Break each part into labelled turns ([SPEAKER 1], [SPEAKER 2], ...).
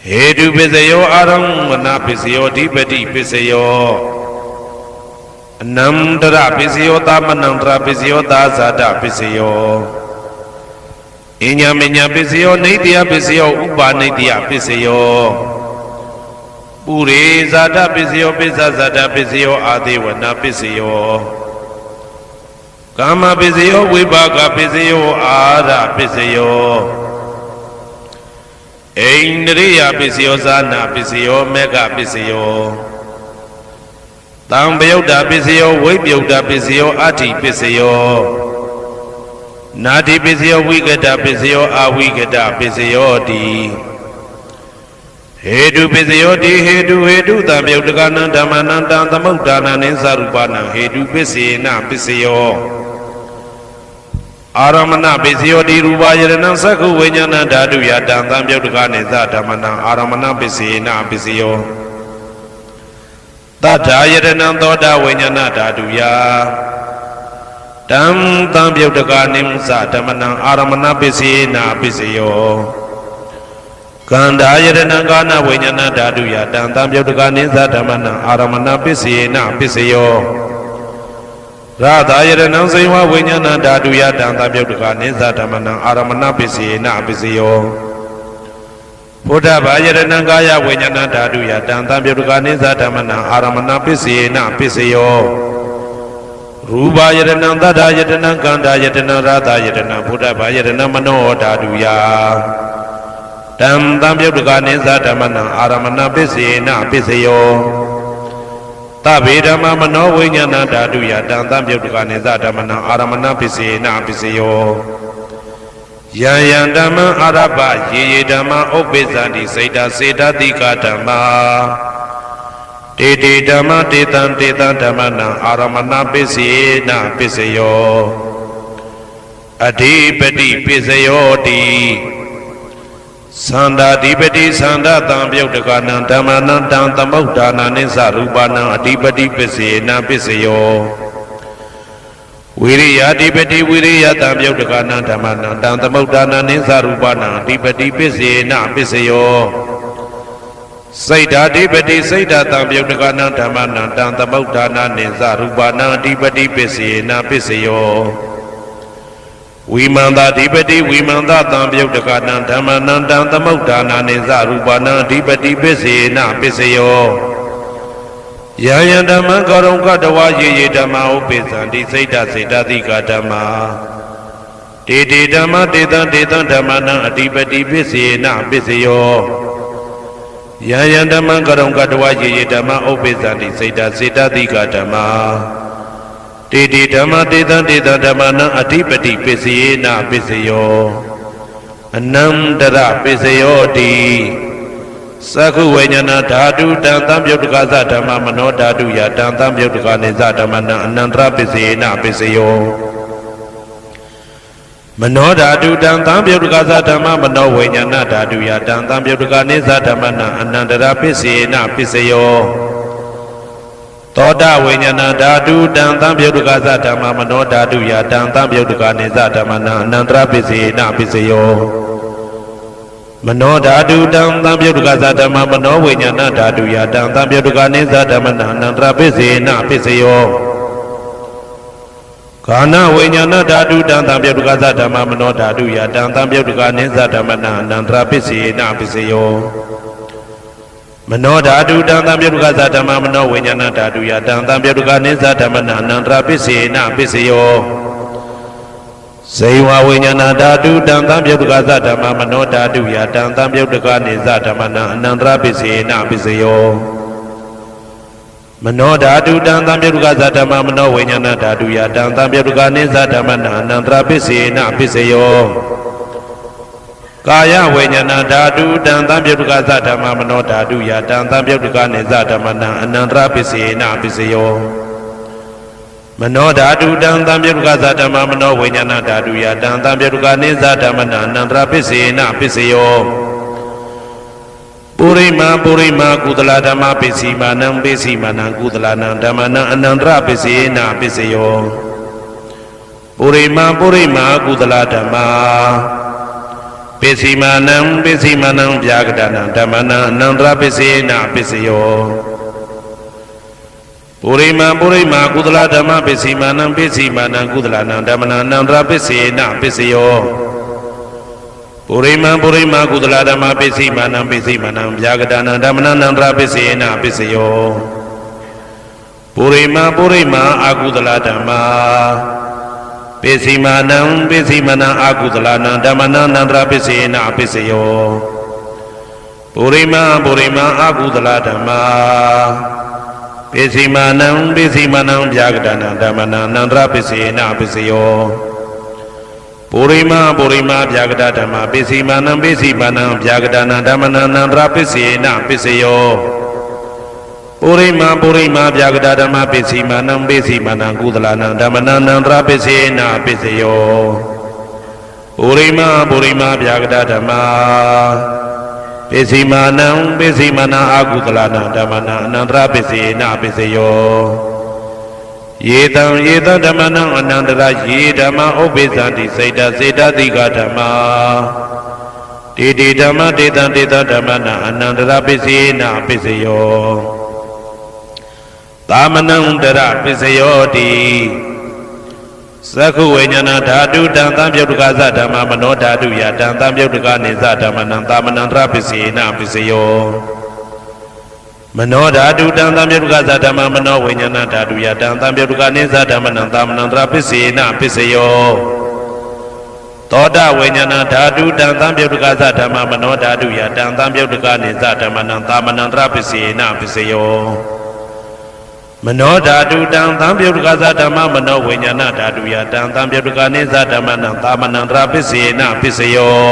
[SPEAKER 1] Hedu Pisayo Aramana Pisayo Dipati Pisayo Namdra Pisayo Tamanandra Pisayo Dazada Pisayo Inyaminya Pisayo Nidya Pisayo Upa Nidya Pisayo Puri Zada Pisayo Pisa Zada Pisayo Adivana Pisayo Kama Pisayo Vibhaga Pisayo Ada Pisayo Indriya Pisayo Zana Pisayo Mega Pisayo Tambyoda Pisayo Vibhyuda Pisayo Ati Pisayo Nadi Pisayo Vigada Pisayo Avigada Pisayo Di Hedu Pisayo Di Hedu Tambyoda Dhamananda Tamudana Ninsarupana Hedu Pisina Pisayo Aramana Pisayo Di Rubayana Saku Vinyana Dadu Yadam Tambyoda Nisa Dhamana Aramana Pisina Pisayo Tata Yadana Toda Vinyana Dadu Ya Dam Tambyoda Nimsa Dhamana Aramana Pisina Pisayo Kanda Yadana Gana Vinyana Dadu Yadam Tambyoda Nisa Dhamana Aramana Pisina Pisayo Radha Yadana Saiva Vinyana Dadu Yadam Tambyoda Nisa Dhamana Aramana Pisina Pisayo Buddha Yadana Gaya Vinyana Dadu Yadam Tambyoda Nisa Dhamana Aramana Pisina Pisayo Ruba Yadana Dada Yadana Kanda Yadana Radha Yadana Buddha Yadana Mano Dadu Ya Dam Tambyoda Nisa Dhamana Aramana Pisina Pisayo Tabi Dhamma Mano Vinyana Dadu Yadam Tambyoda Nisa Dhamana Aramana Pisina Pisayo Yayan Dhamma Arabha Ye Dhamma Obezandi Saita Seta Dika Dhamma Tete Dhamma Tetan Dhamana Aramana Pisina Pisayo Adipati Pisayo Di Sanda Dipati Sanda Tambyoda Dhamana Tamudana Nisa Rupana Adipati Pisina Pisayo Viriya Dipati Viriya Tambyoda Dhamana Tamudana Nisa Rupana Adipati Pisina Pisayo Saita Dipati Saita Tambyoda Dhamana Tamudana Nisa Rupana Adipati Pisina Pisayo Vimanda Dipati Vimanda Tambyoda Dhamana Tamudana Nisa Rupana Adipati Pisina Pisayo Yayan Dhamma Karunka Dawa Ye Dhamma Upesandi Saita Saita Dika Dhamma Tete Dhamma Tetan Dhamana Adipati Pisina Pisayo Yayan Dhamma Karunka Dawa Ye Dhamma Upesandi Saita Saita Dika Dhamma Tete Dhamma Tetan Dhamana Adipati Pisina Pisayo Anandara Pisayo Di Saku Vinyana Dadu Dan Tambyoda Dhamma Mano Dadu Yadam Tambyoda Nisa Dhamana Anandra Pisina Pisayo Mano Dadu Dan Tambyoda Dhamma Mano Vinyana Dadu Yadam Tambyoda Nisa Dhamana Anandra Pisina Pisayo Toda Vinyana Dadu Dan Tambyoda Dhamma Mano Dadu Yadam Tambyoda Nisa Dhamana Anandra Pisina Pisayo Mano Dadu Dam Tambyoda Dhamma Mano Vinyana Dadu Yadam Tambyoda Nisa Dhamana Anandra Pisina Pisayo Kana Vinyana Dadu Dam Tambyoda Dhamma Mano Dadu Yadam Tambyoda Nisa Dhamana Anandra Pisina Pisayo Mano Dadu Dam Tambyoda Dhamma Mano Vinyana Dadu Yadam Tambyoda Nisa Dhamana Anandra Pisina Pisayo Saiva Vinyana Dadu Dan Tambyoda Dhamma Mano Dadu Yadam Tambyoda Nisa Dhamana Anandra Pisina Pisayo Mano Dadu Dan Tambyoda Dhamma Mano Vinyana Dadu Yadam Tambyoda Nisa Dhamana Anandra Pisina Pisayo Kaya Vinyana Dadu Dan Tambyoda Dhamma Mano Dadu Yadam Tambyoda Nisa Dhamana Anandra Pisina Pisayo Mano Dadu Dan Tambyoda Dhamma Mano Vinyana Dadu Yadam Tambyoda Nisa Dhamana Anandra Pisina Pisayo Purima Kudala Dhamma Pisimanam Pisimanam Kudala Dhamana Anandra Pisina Pisayo Purima Kudala Dhamma ပိစီမာနံဗျာကတနာဓမ္မနံအနန္တရပစ္စေနပစ္စယောပုရိမာကုသလဓမ္မပိစီမာနံကုသလနံဓမ္မနံအနန္တရပစ္စေနပစ္စယောပုရိမာကုသလဓမ္မပိစီမာနံဗျာကတနာဓမ္မနံအနန္တရပစ္စေနပစ္စယောပုရိမာအကုသလဓမ္မပိစီမာနံအကုသလနံဓမ္မနံအနန္တရပစ္စေနပစ္စယောပုရိမာအကုသလဓမ္မပိစီမာနံဗျာကတနာဓမ္မနံအနန္တရပစ္စေနပစ္စယောပုရိမာဗျာကတဓမ္မပိစီမာနံဗျာကတနာဓမ္မနံအနန္တရပစ္စေနပစ္စယောပုရိမာဗျာကတဓမ္မပိစီမာနံကုသလနံဓမ္မနံအနန္တရပစ္စေနပစ္စယောပုရိမာဗျာကတဓမ္မပိစီမာနံအကုသလနံဓမ္မနံအနန္တရပစ္စေနပစ္စယောယေတံဓမ္မနံအနန္တရယေဓမ္မဥပ္ပိသန္တိစေတတိကဓမ္မာတေဓမ္မတေတံဓမ္မနံအနန္တရပစ္စေနပစ္စယောသာမနံတရပစ္စယောတိသက္ခုဝိညာဏဓာတုတံသံပြုတ်တကသဓမ္မမနောဓာတုယတံသံပြုတ်တကနေသဓမ္မနံသာမနံတရပစ္စေနပစ္စယောမနောဓာတုတံသံပြုတ်တကသဓမ္မမနောဝိညာဏဓာတုယတံသံပြုတ်တကနေသဓမ္မနံသာမနံတရပစ္စေနပစ္စယောသောတဝိညာဏဓာတုတံသံပြုတ်တကသဓမ္မမနောဓာတုယတံသံပြုတ်တကနေသဓမ္မနံသာမနံတရပစ္စေနပစ္စယောမနောဓာတုတံသံပြုတ်တကသဓမ္မမနောဝိညာဏဓာတုယတံသံပြုတ်တကနေသဓမ္မနံသာမနံတရပစ္စေနပစ္စယော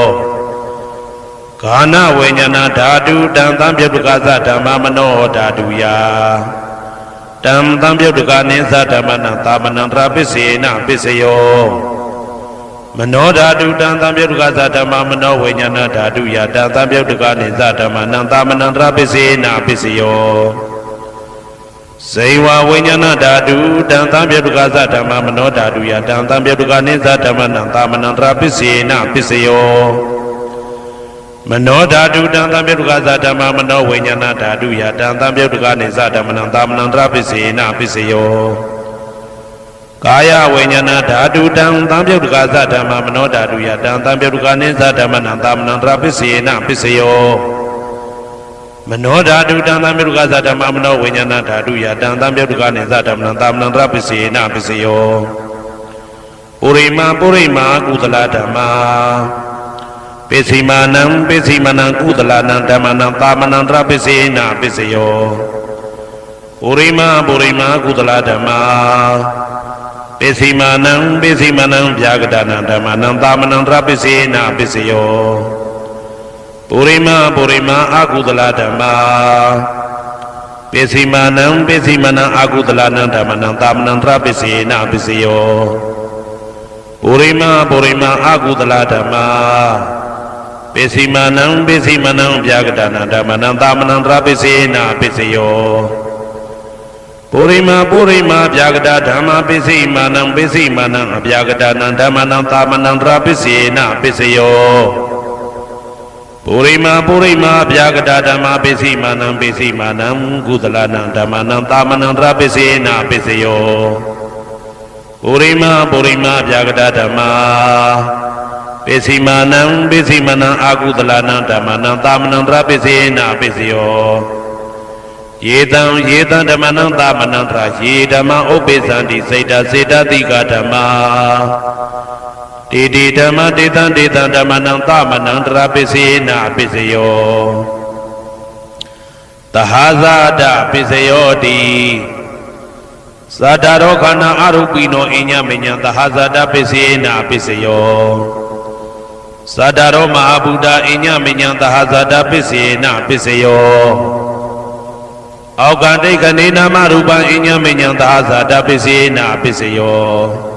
[SPEAKER 1] ဂာနဝိညာဏဓာတုတံသံပြုတ်တကသဓမ္မမနောဓာတုယတံသံပြုတ်တကနေသဓမ္မနံသာမနံတရပစ္စေနပစ္စယောမနောဓာတုတံသံပြုတ်တကသဓမ္မမနောဝိညာဏဓာတုယတံသံပြုတ်တကနေသဓမ္မနံသာမနံတရပစ္စေနပစ္စယောဇေဝဝိညာဏဓာတုတံသံပြုတ်တကသဓမ္မမနောဓာတုယတံသံပြုတ်တကနေသဓမ္မနံသာမနံတရပစ္စေနပစ္စယောမနောဓာတုတံသံပြုတ်တကသဓမ္မမနောဝိညာဏဓာတုယတံသံပြုတ်တကနေသဓမ္မနံသာမနံတရပစ္စေနပစ္စယောကာယဝိညာဏဓာတုတံသံပြုတ်တကသဓမ္မမနောဓာတုယတံသံပြုတ်တကနေသဓမ္မနံသာမနံတရပစ္စေနပစ္စယောမနောဓာတုတံသံပြုတ်တကသဓမ္မမနောဝိညာဏဓာတုယတံသံပြုတ်တကနေသဓမ္မနံသာမနံတရပစ္စေနပစ္စယောပုရိမာကုသလဓမ္မာပိစီမာနံကုသလနံဓမ္မနံသာမနံတရပစ္စေနပစ္စယောပုရိမာကုသလဓမ္မာပိစီမာနံဗျာကတနာဓမ္မနံသာမနံတရပစ္စေနပစ္စယောပုရိမာအကုသလဓမ္မာပိစီမာနံအကုသလနံဓမ္မနံသာမနံတရပစ္စေနပစ္စယောပုရိမာအကုသလဓမ္မာပိစီမာနံဗျာကတနာဓမ္မနံသာမနံတရပစ္စေနပစ္စယောပုရိမာဗျာကတဓမ္မပိစီမာနံအဗျာကတနာဓမ္မနံသာမနံတရပစ္စေနပစ္စယောပုရိမာဗျာကတဓမ္မပိစီမာနံကုသလနံဓမ္မနံသာမနံတရပစ္စေနပစ္စယောပုရိမာဗျာကတဓမ္မပိစီမာနံအာကုသလနံဓမ္မနံသာမနံတရပစ္စေနပစ္စယောယေတံဓမ္မနံသာမနံတရယေဓမ္မဥပ္ပိသန္တိစေတတိကဓမ္မာတေဓမ္မတေတံဓမ္မနံသာမနံတရပစ္စေနပစ္စယောသဟာဇာတပစ္စယောတိသတ္တရောခန္ဓာအရုပိနောအညမညံသဟာဇာတပစ္စေနပစ္စယောသတ္တရောမဟာဗုဒ္ဓအညမညံသဟာဇာတပစ္စေနပစ္စယောအောက်ကတိတ်ကနေနာမရူပံအညမညံသဟာဇာတပစ္စေနပစ္စယော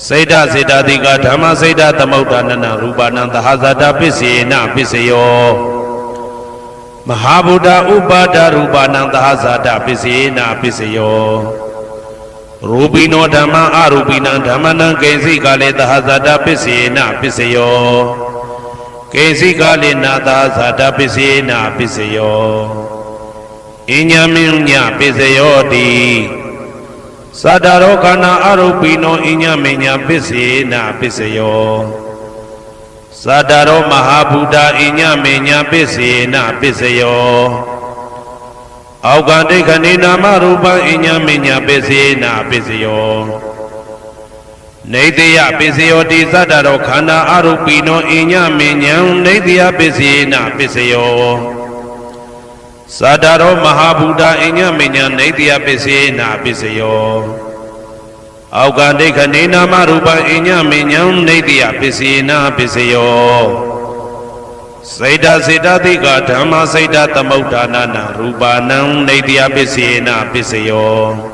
[SPEAKER 1] စေတတိကဓမ္မစေတသမုဋ္ဌာနနရူပနံသဟာဇာတပစ္စေနပစ္စယောမဟာဗုဒ္ဓဥပါဒရူပနံသဟာဇာတပစ္စေနပစ္စယောရူပိနောဓမ္မအရူပိနံဓမ္မနံကိဉ္စိကလေသဟာဇာတပစ္စေနပစ္စယော ကေစီကာလိနာသာဇာတပစ္စေနာပစ္စယောအညမင်းညပစ္စယောတိသတ္တရောခန္ဓာအရုပိနောအညမင်းညပစ္စေနာပစ္စယောသတ္တရောမဟာဗုဒ္ဓအညမင်းညပစ္စေနာပစ္စယောအောက်ကဒိဋ္ဌနေနာမရူပအညမညပစ္စေနာပစ္စယောနေတယပစ္စယောတိသတ္တရောခန္ဓာအရုပိနောအညမညံနေတယပစ္စေနာပစ္စယောသတ္တရောမဟာဗုဒ္ဓအညမညံနေတယပစ္စေနာပစ္စယောအောက်ကဒိဋ္ဌနေနာမရူပအညမညံနေတယပစ္စေနာပစ္စယောစေတစေတသိကဓမ္မစေတသမုဋ္ဌာနာနာရူပနံနေတယပစ္စေနာပစ္စယော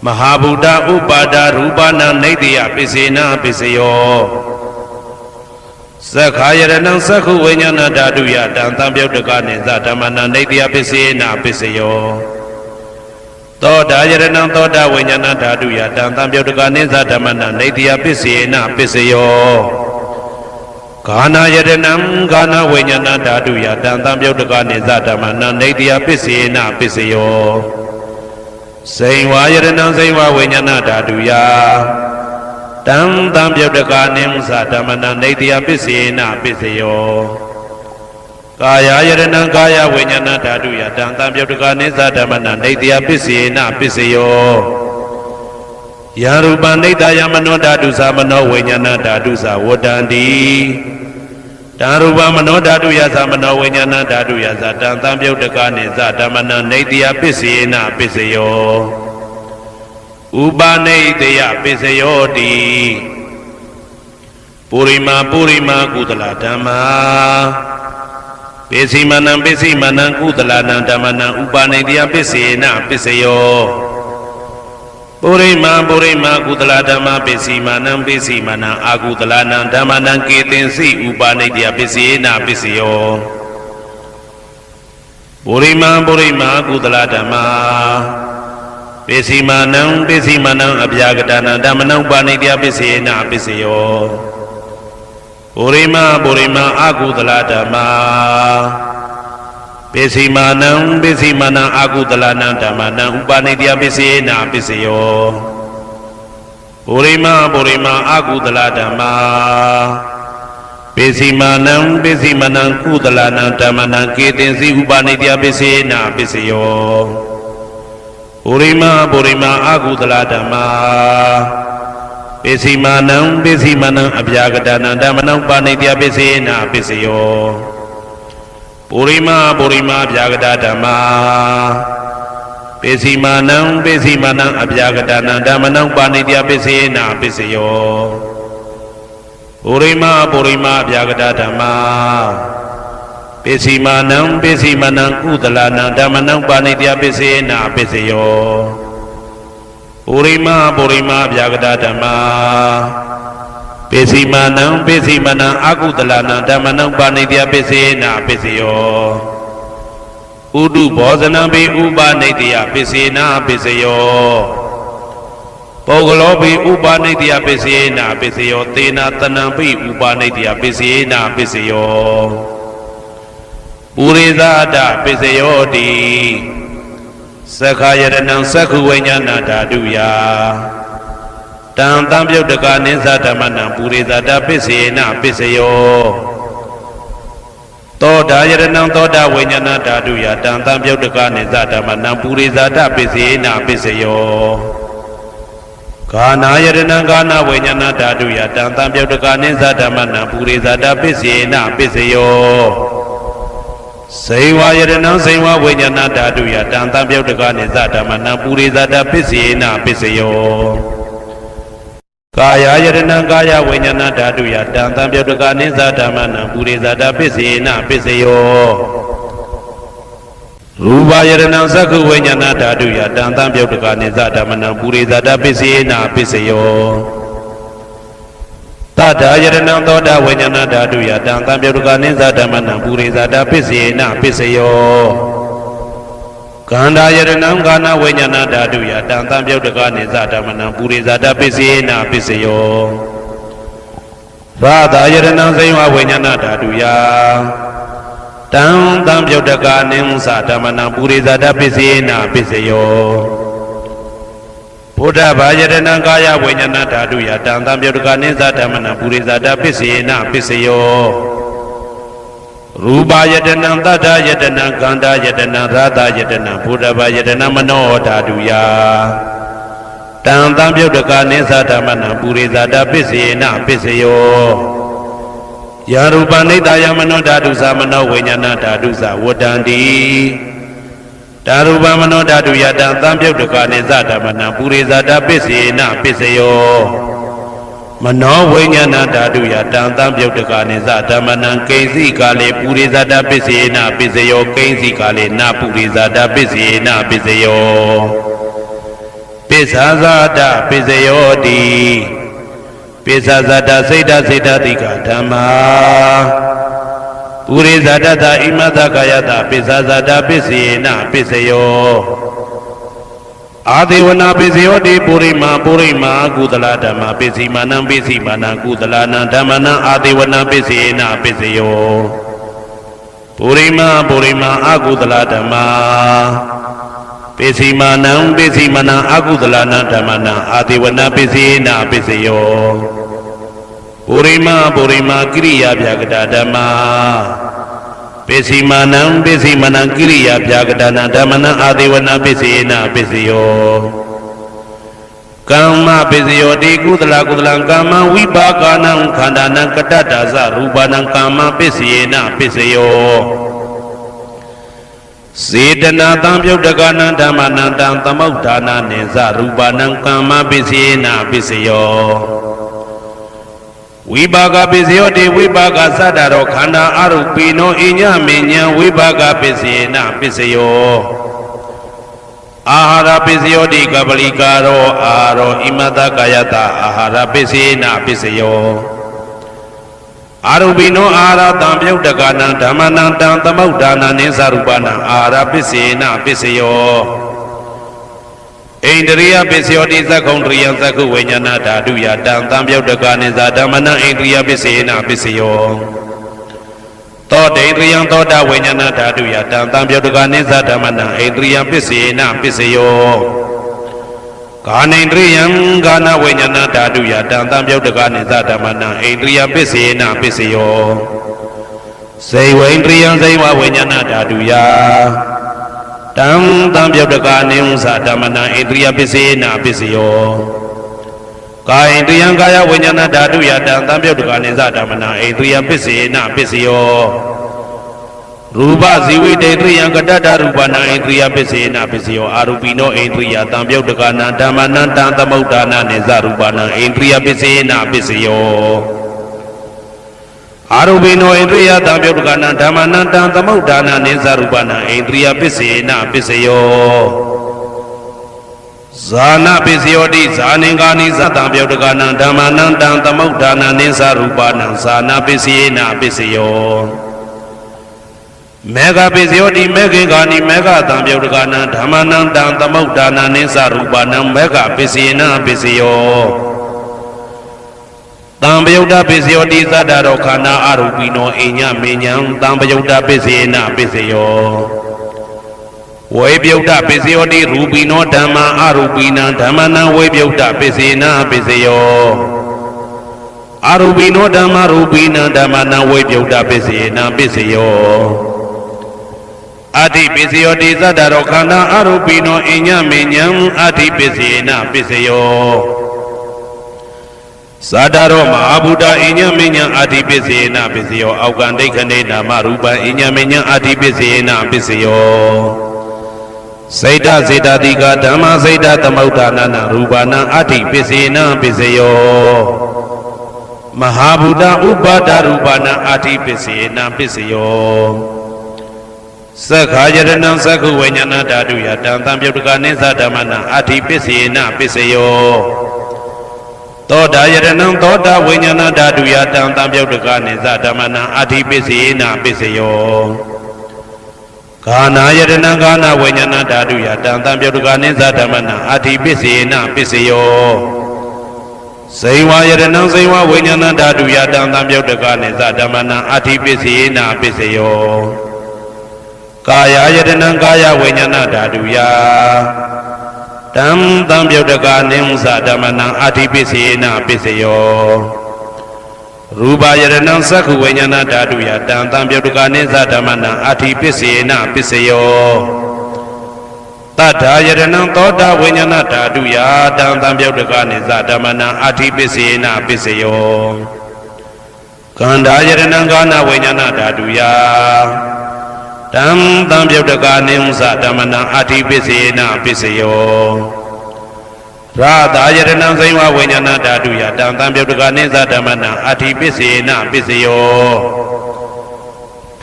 [SPEAKER 1] မဟာဗုဒ္ဓဥပါဒရူပနံနေတယပစ္စေနာပစ္စယောသက္ခာယရဏံသက္ခုဝိညာဏဓာတုယတံသံပြုတ်တကနေသဓမ္မနာနေတယပစ္စေနာပစ္စယောသောတာယရဏံသောတာဝိညာဏဓာတုယတံသံပြုတ်တကနေသဓမ္မနာနေတယပစ္စေနာပစ္စယောဂာနာယရဏံဂာနာဝိညာဏဓာတုယတံသံပြုတ်တကနေသဓမ္မနာနေတယပစ္စေနာပစ္စယောစိန်ဝါယရဏံစိန်ဝဝိညာဏဓာတုယတံသံပြုတ်တကနေသဓမ္မနာနေတယပစ္စေနာပစ္စယောကာယယရဏံကာယဝိညာဏဓာတုယတံသံပြုတ်တကနေသဓမ္မနာနေတယပစ္စေနာပစ္စယောယရူပနိတယမနောဓာတုသမနောဝိညာဏဓာတုသဝတ္တန္တိတံရူပမနောဓာတုယသမနောဝိညာဏဓာတုယသတံသံပြုတ်တကနေသဓမ္မနာနေတယပစ္စေနာပစ္စယောဥပနိတယပစ္စယောတိပုရိမာကုသလဓမ္မာပိစိမနံကုသလနံဓမ္မနံဥပနိတယပစ္စေနာပစ္စယောပုရိမာကုသလဓမ္မပိစိမနံအာကုသလနံဓမ္မနံကေတင်စီဥပနိတယပစ္စေနာပစ္စယောပုရိမာကုသလဓမ္မာပိစိမနံအဗျာကတနံဓမ္မနံဥပနိတယပစ္စေနာပစ္စယောပုရိမာအာကုသလဓမ္မာပိစိမနံအာကုသလနံဓမ္မနံဥပနိတယပစ္စေနာပစ္စယောပုရိမာအာကုသလဓမ္မာပိစိမနံကုသလနံဓမ္မနံကေတင်စီဥပနိတယပစ္စေနာပစ္စယောပုရိမာအာကုသလဓမ္မာပိစိမနံအဗျာကတနံဓမ္မနံဥပနိတယပစ္စေနာပစ္စယောပုရိမာဗျာကတဓမ္မာပိစိမနံအဗျာကတနံဓမ္မနံဥပနိတယပစ္စေနာပစ္စယောပုရိမာဗျာကတဓမ္မာပိစိမနံကုသလနံဓမ္မနံဥပနိတယပစ္စေနာပစ္စယောပုရိမာဗျာကတဓမ္မာပိစိမနံအာကုသလနံဓမ္မနံဥပနိတယပစ္စေနာပစ္စယောဥဒုဘောဇနံပိဥပနိတယပစ္စေနာပစ္စယောပုဂ္ဂလောပိဥပနိတယပစ္စေနာပစ္စယောသေနာတနံပိဥပနိတယပစ္စေနာပစ္စယောပုရိသဒပစ္စယောတိသက္ခာယရဏံသက္ခုဝိညာဏဓာတုယတံသံပြုတ်တကနေသဓမ္မနံပုရိသဒပစ္စေနာပစ္စယောသောတာယရဏံသောတာဝိညာဏဓာတုယတံသံပြုတ်တကနေသဓမ္မနံပုရိသဒပစ္စေနာပစ္စယောဂာနာယရဏံဂာနာဝိညာဏဓာတုယတံသံပြုတ်တကနေသဓမ္မနံပုရိသဒပစ္စေနာပစ္စယောစိန်ဝါယရဏံစိန်ဝဝိညာဏဓာတုယတံသံပြုတ်တကနေသဓမ္မနံပုရိသဒပစ္စေနာပစ္စယောကာယယရဏံကာယဝိညာဏဓာတုယတံသံပြုတ်တကနေသဓမ္မနံပုရိသဒပစ္စေနာပစ္စယောရူပယရဏံသက္ခုဝိညာဏဓာတုယတံသံပြုတ်တကနေသဓမ္မနံပုရိသဒပစ္စေနာပစ္စယောတတယရဏံသောတာဝိညာဏဓာတုယတံသံပြုတ်တကနေသဓမ္မနံပုရိသဒပစ္စေနာပစ္စယောကန္တာယရဏံကာနဝိညာဏဓာတုယတံသံပြုတ်တကနေသဓမ္မနံပုရိသဒပစ္စေနာပစ္စယောရ ရာသာယတနာဇိဝဝိညာဏဓာတုယတံတံပြုတ်တကာနိသဓမ္မနံပုရိသတပစ္စေနပစ္စယောဘုဒ္ဓဘာယတနာကာယဝိညာဏဓာတုယတံတံပြုတ်တကာနိသဓမ္မနံပုရိသတပစ္စေနပစ္စယောရူပယတနံတတ္ထယတနံခန္ဓာယတနံရာသယတနံဘုဒ္ဓဘာယတနံမနောဓာတုယတံတံပြုတ်တကာနိသဓမ္မနံပုရိသတပစ္စေနပစ္စယောယာရူပနိတယမနောဓာတုသမနောဝိညာဏဓာတုသဝတ္တန္တိဓာရူပမနောဓာတုယတံတံပြုတ်တကာနိသဓမ္မနံပုရိသတပစ္စေနပစ္စယောမနောဝိညာဏဓာတုယတံတံပြုတ်တကာနိသဓမ္မနံကိဉ္စီကာလေပုရိသတပစ္စေနပစ္စယောကိဉ္စီကာလေနပုရိသတပစ္စေနပစ္စယောပစ္ဆာဇာတပစ္စယောတိပိစ္ဆာဇတစိတ်တစိတ်တတိကဓမ္မာပုရိသတတဣမသကာယတပိစ္ဆာဇတပစ္စေနပစ္စယောအာဒေဝနာပစ္စယောတိပုရိမာကုသလဓမ္မာပစ္စည်းမာနံပစ္စည်းမာနံကုသလနံဓမ္မနံအာဒေဝနာပစ္စေနပစ္စယောပုရိမာအကုသလဓမ္မာပစ္စည်းမာနံပစ္စည်းမာနံအကုသလနံဓမ္မနံအာဒေဝနာပစ္စေနပစ္စယောပုရိမာကိရိယာဗျာကတာဓမ္မာပစ္စည်းမာနံကိရိယာဗျာကတာနံဓမ္မနံအာဒေဝနာပစ္စေနပစ္စယောကမ္မပစ္စယောတိကုသလကမ္မဝိပါကနံခန္ဓာနံကတ္တတာသရူပနံကမ္မပစ္စေနပစ္စယောစေတနာတံပြုတ်တကနံဓမ္မနံတံသမုဋ္ဌာနာနိသရူပနံကမ္မပစ္စေနပစ္စယောဝိပါကပစ္စယောတိဝိပါကသတ္တရောခန္ဓာအရုပိနောအညမေညံဝိပါကပစ္စေနပစ္စယောအာဟာရပစ္စယောတိကပလိကာရောအာရောဣမတကာယတအာဟာရပစ္စေနပစ္စယောအာရုပိနောအာဟာရတံပြုတ်တကနံဓမ္မနံတံသမုဋ္ဌာနာနိသရူပနံအာဟာရပစ္စေနပစ္စယောဣန္ဒရိယပစ္စယောတိသက္ကုံတရိယသက္ကုဝိညာဏဓာတုယတံတံပြုတ်တကနိသဓမ္မနံဣန္ဒရိယပစ္စေနပစ္စယောသောတေန္ဒရိယသောတဝိညာဏဓာတုယတံတံပြုတ်တကနိသဓမ္မနံဣန္ဒရိယပစ္စေနပစ္စယောကာနိန္ဒရိယံကာနဝိညာဏဓာတုယတံတံပြုတ်တကနိသဓမ္မနံဣန္ဒရိယပစ္စေနပစ္စယောစေဝိန္ဒရိယံဇိဝဝိညာဏဓာတုယတံတံပြုတ်တကနိသဓမ္မနံဣန္ဒရိယပစ္စေနပစ္စယောကာယန္တယံကာယဝိညာဏဓာတုယတံတံပြုတ်တကနိသဓမ္မနံဣန္ဒရိယပစ္စေနပစ္စယောရူပဇီဝိတေတရိယံကတ္တရူပနံဣန္ဒရိယပစ္စေနပစ္စယောအာရူပိနောဣန္ဒရိယတံပြုတ်တကနံဓမ္မနံတံသမုဋ္ဌာနာနိသရူပနံဣန္ဒရိယပစ္စေနပစ္စယောအာရူပိနောဣန္ဒရိယတံပြုတ်တကနံဓမ္မနံတံသမုဋ္ဌာနာနိသရူပနံဣန္ဒရိယပစ္စေနပစ္စယောဇာနပစ္စယောတိဇာနင်္ဂာနိသတံပြုတ်တကနံဓမ္မနံတံသမုဋ္ဌာနာနိသရူပနံဇာနပစ္စေနပစ္စယောမေဃပစ္စယောတိမေခင်္ဂာနိမေဃတံပြုတ်တကနံဓမ္မနံတံသမုဋ္ဌာနာနိသရူပနံမေဃပစ္စေနပစ္စယောတံပယုတ်တပစ္စယောတိသတ္တရောခန္ဓာအရူပိနောအိညမေညံတံပယုတ်တပစ္စေနပစ္စယောဝေပယုတ်တပစ္စယောတိရူပိနောဓမ္မာအရူပိနံဓမ္မနံဝေပယုတ်တပစ္စေနပစ္စယောအရူပိနောဓမ္မာရူပိနံဓမ္မနံဝေပယုတ်တပစ္စေနပစ္စယောအတ္တိပစ္စယောတိသတ္တရောခန္ဓာအရူပိနောအိညမေညံအတ္တိပစ္စေနပစ္စယောသတ္တရောမဟာဗုဒ္ဓအိညမေညံအတ္တိပစ္စေနပစ္စယောအောက်ကံဒိဋ္ဌနေနာမရူပံအိညမေညံအတ္တိပစ္စေနပစ္စယောစေတစေတတိကဓမ္မစေတသမုဋ္ဌာနာရူပနံအတ္တိပစ္စေနပစ္စယောမဟာဗုဒ္ဓဥပါဒရူပနံအတ္တိပစ္စေနပစ္စယောသက္ခာယတနံသက္ခုဝိညာဏဓာတုယတံတံပြုတ်တကနိသဓမ္မနံအတ္တိပစ္စေနပစ္စယောသောတာယတနံသောတာဝိညာဏဓာတုယတံတံပြုတ်တကနိသဓမ္မနံအတ္တိပစ္စေနပစ္စယောကာနာယတနံကာနဝိညာဏဓာတုယတံတံပြုတ်တကနိသဓမ္မနံအတ္တိပစ္စေနပစ္စယော ဇိဝယတနံဇိဝဝိညာဏဓာတုယတံသံပြုတ်တကနိသဓမ္မနံအဋ္ဌိပစ္စေနာပစ္စယောကာယယတနံကာယဝိညာဏဓာတုယတံသံပြုတ်တကနိသဓမ္မနံအဋ္ဌိပစ္စေနာပစ္စယောရူပယတနံသက္ခုဝိညာဏဓာတုယတံသံပြုတ်တကနိသဓမ္မနံအဋ္ဌိပစ္စေနာပစ္စယောတထာယတနံသောတာဝိညာဏဓာတုယတံသံပြုတ်တကနိသဓမ္မနံအဋ္ဌိပစ္စေနာပစ္စယောကန္တာယတနံကာနဝိညာဏဓာတုယတံသံပြုတ်တကနိသဓမ္မနံအဋ္ဌိပစ္စေနာပစ္စယောရာသာယတနံဇိဝဝိညာဏဓာတုယတံသံပြုတ်တကနိသဓမ္မနံအဋ္ဌိပစ္စေနာပစ္စယော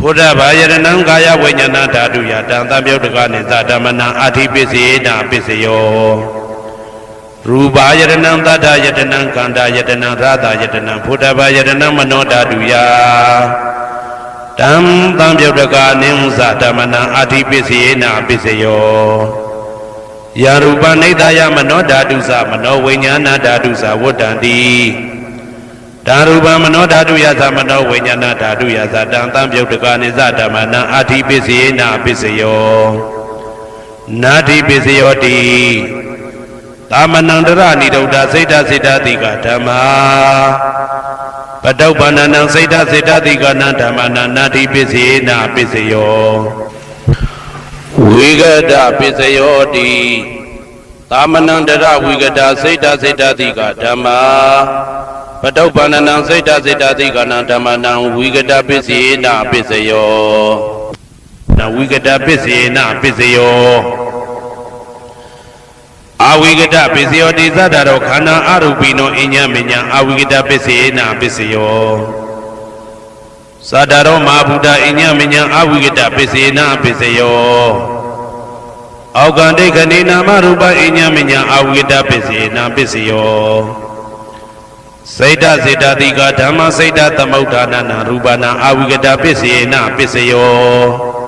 [SPEAKER 1] ဘုဒ္ဓဘာယတနံကာယဝိညာဏဓာတုယတံသံပြုတ်တကနိသဓမ္မနံအဋ္ဌိပစ္စေနာပစ္စယောရူပယတနံသတ္တယတနံကန္တာယတနံရာသာယတနံဘုဒ္ဓဘာယတနံမနောဓာတုယတံသံပြုတ်တကနိသဓမ္မနံအဋ္ဌိပစ္စေနာပစ္စယောယာရူပနိဒာယမနောဓာတုသမနောဝိညာဏဓာတုသဝတ္တံတိဓာရူပမနောဓာတုယသမနောဝိညာဏဓာတုယသတံသံပြုတ်တကနိသဓမ္မနံအဋ္ဌိပစ္စေနာပစ္စယောနာတိပစ္စယောတိသမနံတရဏိဒုဒ္ဒစိတ်တစိတ္တတိကဓမ္မာပတုပ္ပန္နံစိတ်တစိတ္တတိကနံဓမ္မနံနာတိပစ္စေနာပစ္စယောဝိဂဒပစ္စယောတိသမနံတရဝိဂဒစိတ်တစိတ္တတိကဓမ္မာပတုပ္ပန္နံစိတ်တစိတ္တတိကနံဓမ္မနံဝိဂဒပစ္စေနာပစ္စယောနဝိဂဒပစ္စေနာပစ္စယောအဝိဂဒပစ္စယောတိသတ္တရောခန္ဓာအရူပိနောအညမညအဝိဂဒပစ္စေနာပစ္စယောသတ္တရောမဟာဗုဒ္ဓအညမညအဝိဂဒပစ္စေနာပစ္စယောအောကံဒိဋ္ဌိနာမရူပအညမညအဝိဂဒပစ္စေနာပစ္စယောစိတ်တစေတတိကဓမ္မစိတ်တသမုဋ္ဌာနနာရူပနာအဝိဂဒပစ္စေနာပစ္စယော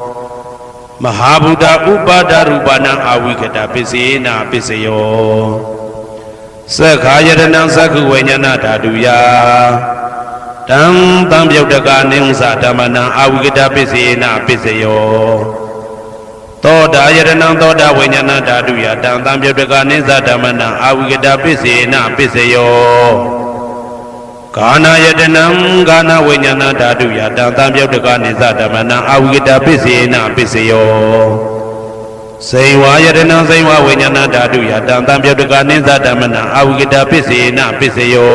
[SPEAKER 1] မဟာဗုဒ္ဓဥပါဒရူပနာအဝိဂဒပစ္စေနာပစ္စယောသက္ခာယတနံသက္ခုဝိညာဏဓာတုယတံသံပြုတ်တကနိသဓမ္မနံအဝိဂဒပစ္စေနာပစ္စယောသောတာယတနံသောတာဝိညာဏဓာတုယတံသံပြုတ်တကနိသဓမ္မနံအဝိဂဒပစ္စေနာပစ္စယောကာနာယတနံကာနဝိညာဏဓာတုယတံသံပြုတ်တကနိသဓမ္မနံအဝိဂဒပစ္စေနာပစ္စယောဇိဝယတနံဇိဝဝိညာဏဓာတုယတံသံပြုတ်တကနိသဓမ္မနံအဝိဂဒပစ္စေနာပစ္စယော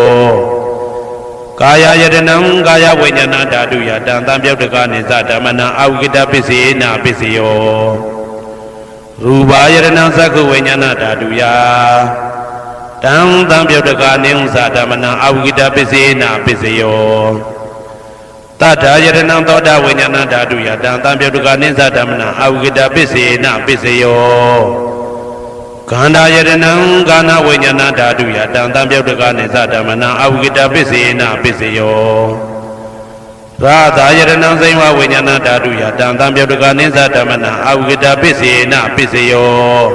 [SPEAKER 1] ကာယယတနံကာယဝိညာဏဓာတုယတံသံပြုတ်တကနိသဓမ္မနံအဝိဂဒပစ္စေနာပစ္စယောရူပယတနံသက္ခုဝိညာဏဓာတုယတံသံပြုတ်တကနိသဓမ္မနံအဝိဂဒပစ္စေနာပစ္စယောတထာယတနံသောတာဝိညာဏဓာတုယတံသံပြုတ်တကနိသဓမ္မနံအဝိဂဒပစ္စေနာပစ္စယောကန္တာယတနံကာနဝိညာဏဓာတုယတံသံပြုတ်တကနိသဓမ္မနံအဝိဂဒပစ္စေနာပစ္စယောရာသာယတနံဇိဝဝိညာဏဓာတုယတံသံပြုတ်တကနိသဓမ္မနံအဝိဂဒပစ္စေနာပစ္စယော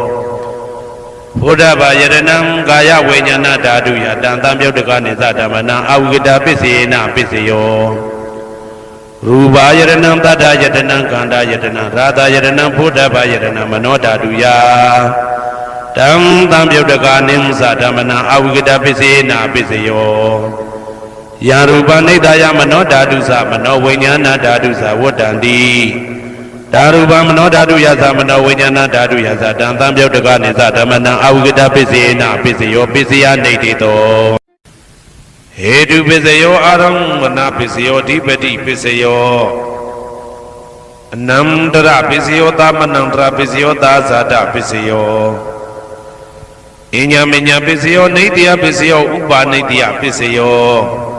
[SPEAKER 1] ဘုဒ္ဓဘာယတနံကာယဝိညာဏဓာတုယတံသံပြုတ်တကနိသဓမ္မနံအဝိဂဒပစ္စေနာပစ္စယောရူပယတနံတတ္တယတနံကန္တာယတနံရာသာယတနံဘုဒ္ဓဘာယတနံမနောဓာတုယတံသံပြုတ်တကနိသဓမ္မနံအဝိဂဒပစ္စေနာပစ္စယောယာရူပနိဒာယမနောဓာတုသမနောဝိညာဏဓာတုသဝတ္တံတိဓာရူပမနောဓာတုယသမနောဝိညာဏဓာတုယသတံသံပြုတ်တကနိသဓမ္မနံအဝိဂဒပစ္စေနာပစ္စယောပစ္စယနေတိတောဟေတုပစ္စယောအာရမဏပစ္စယောဓိပတိပစ္စယောအနန္တရပစ္စယောသမနန္တရပစ္စယောသာဇာတပစ္စယောအညမညပစ္စယောနေတိယပစ္စယောဥပါနေတိယပစ္စယော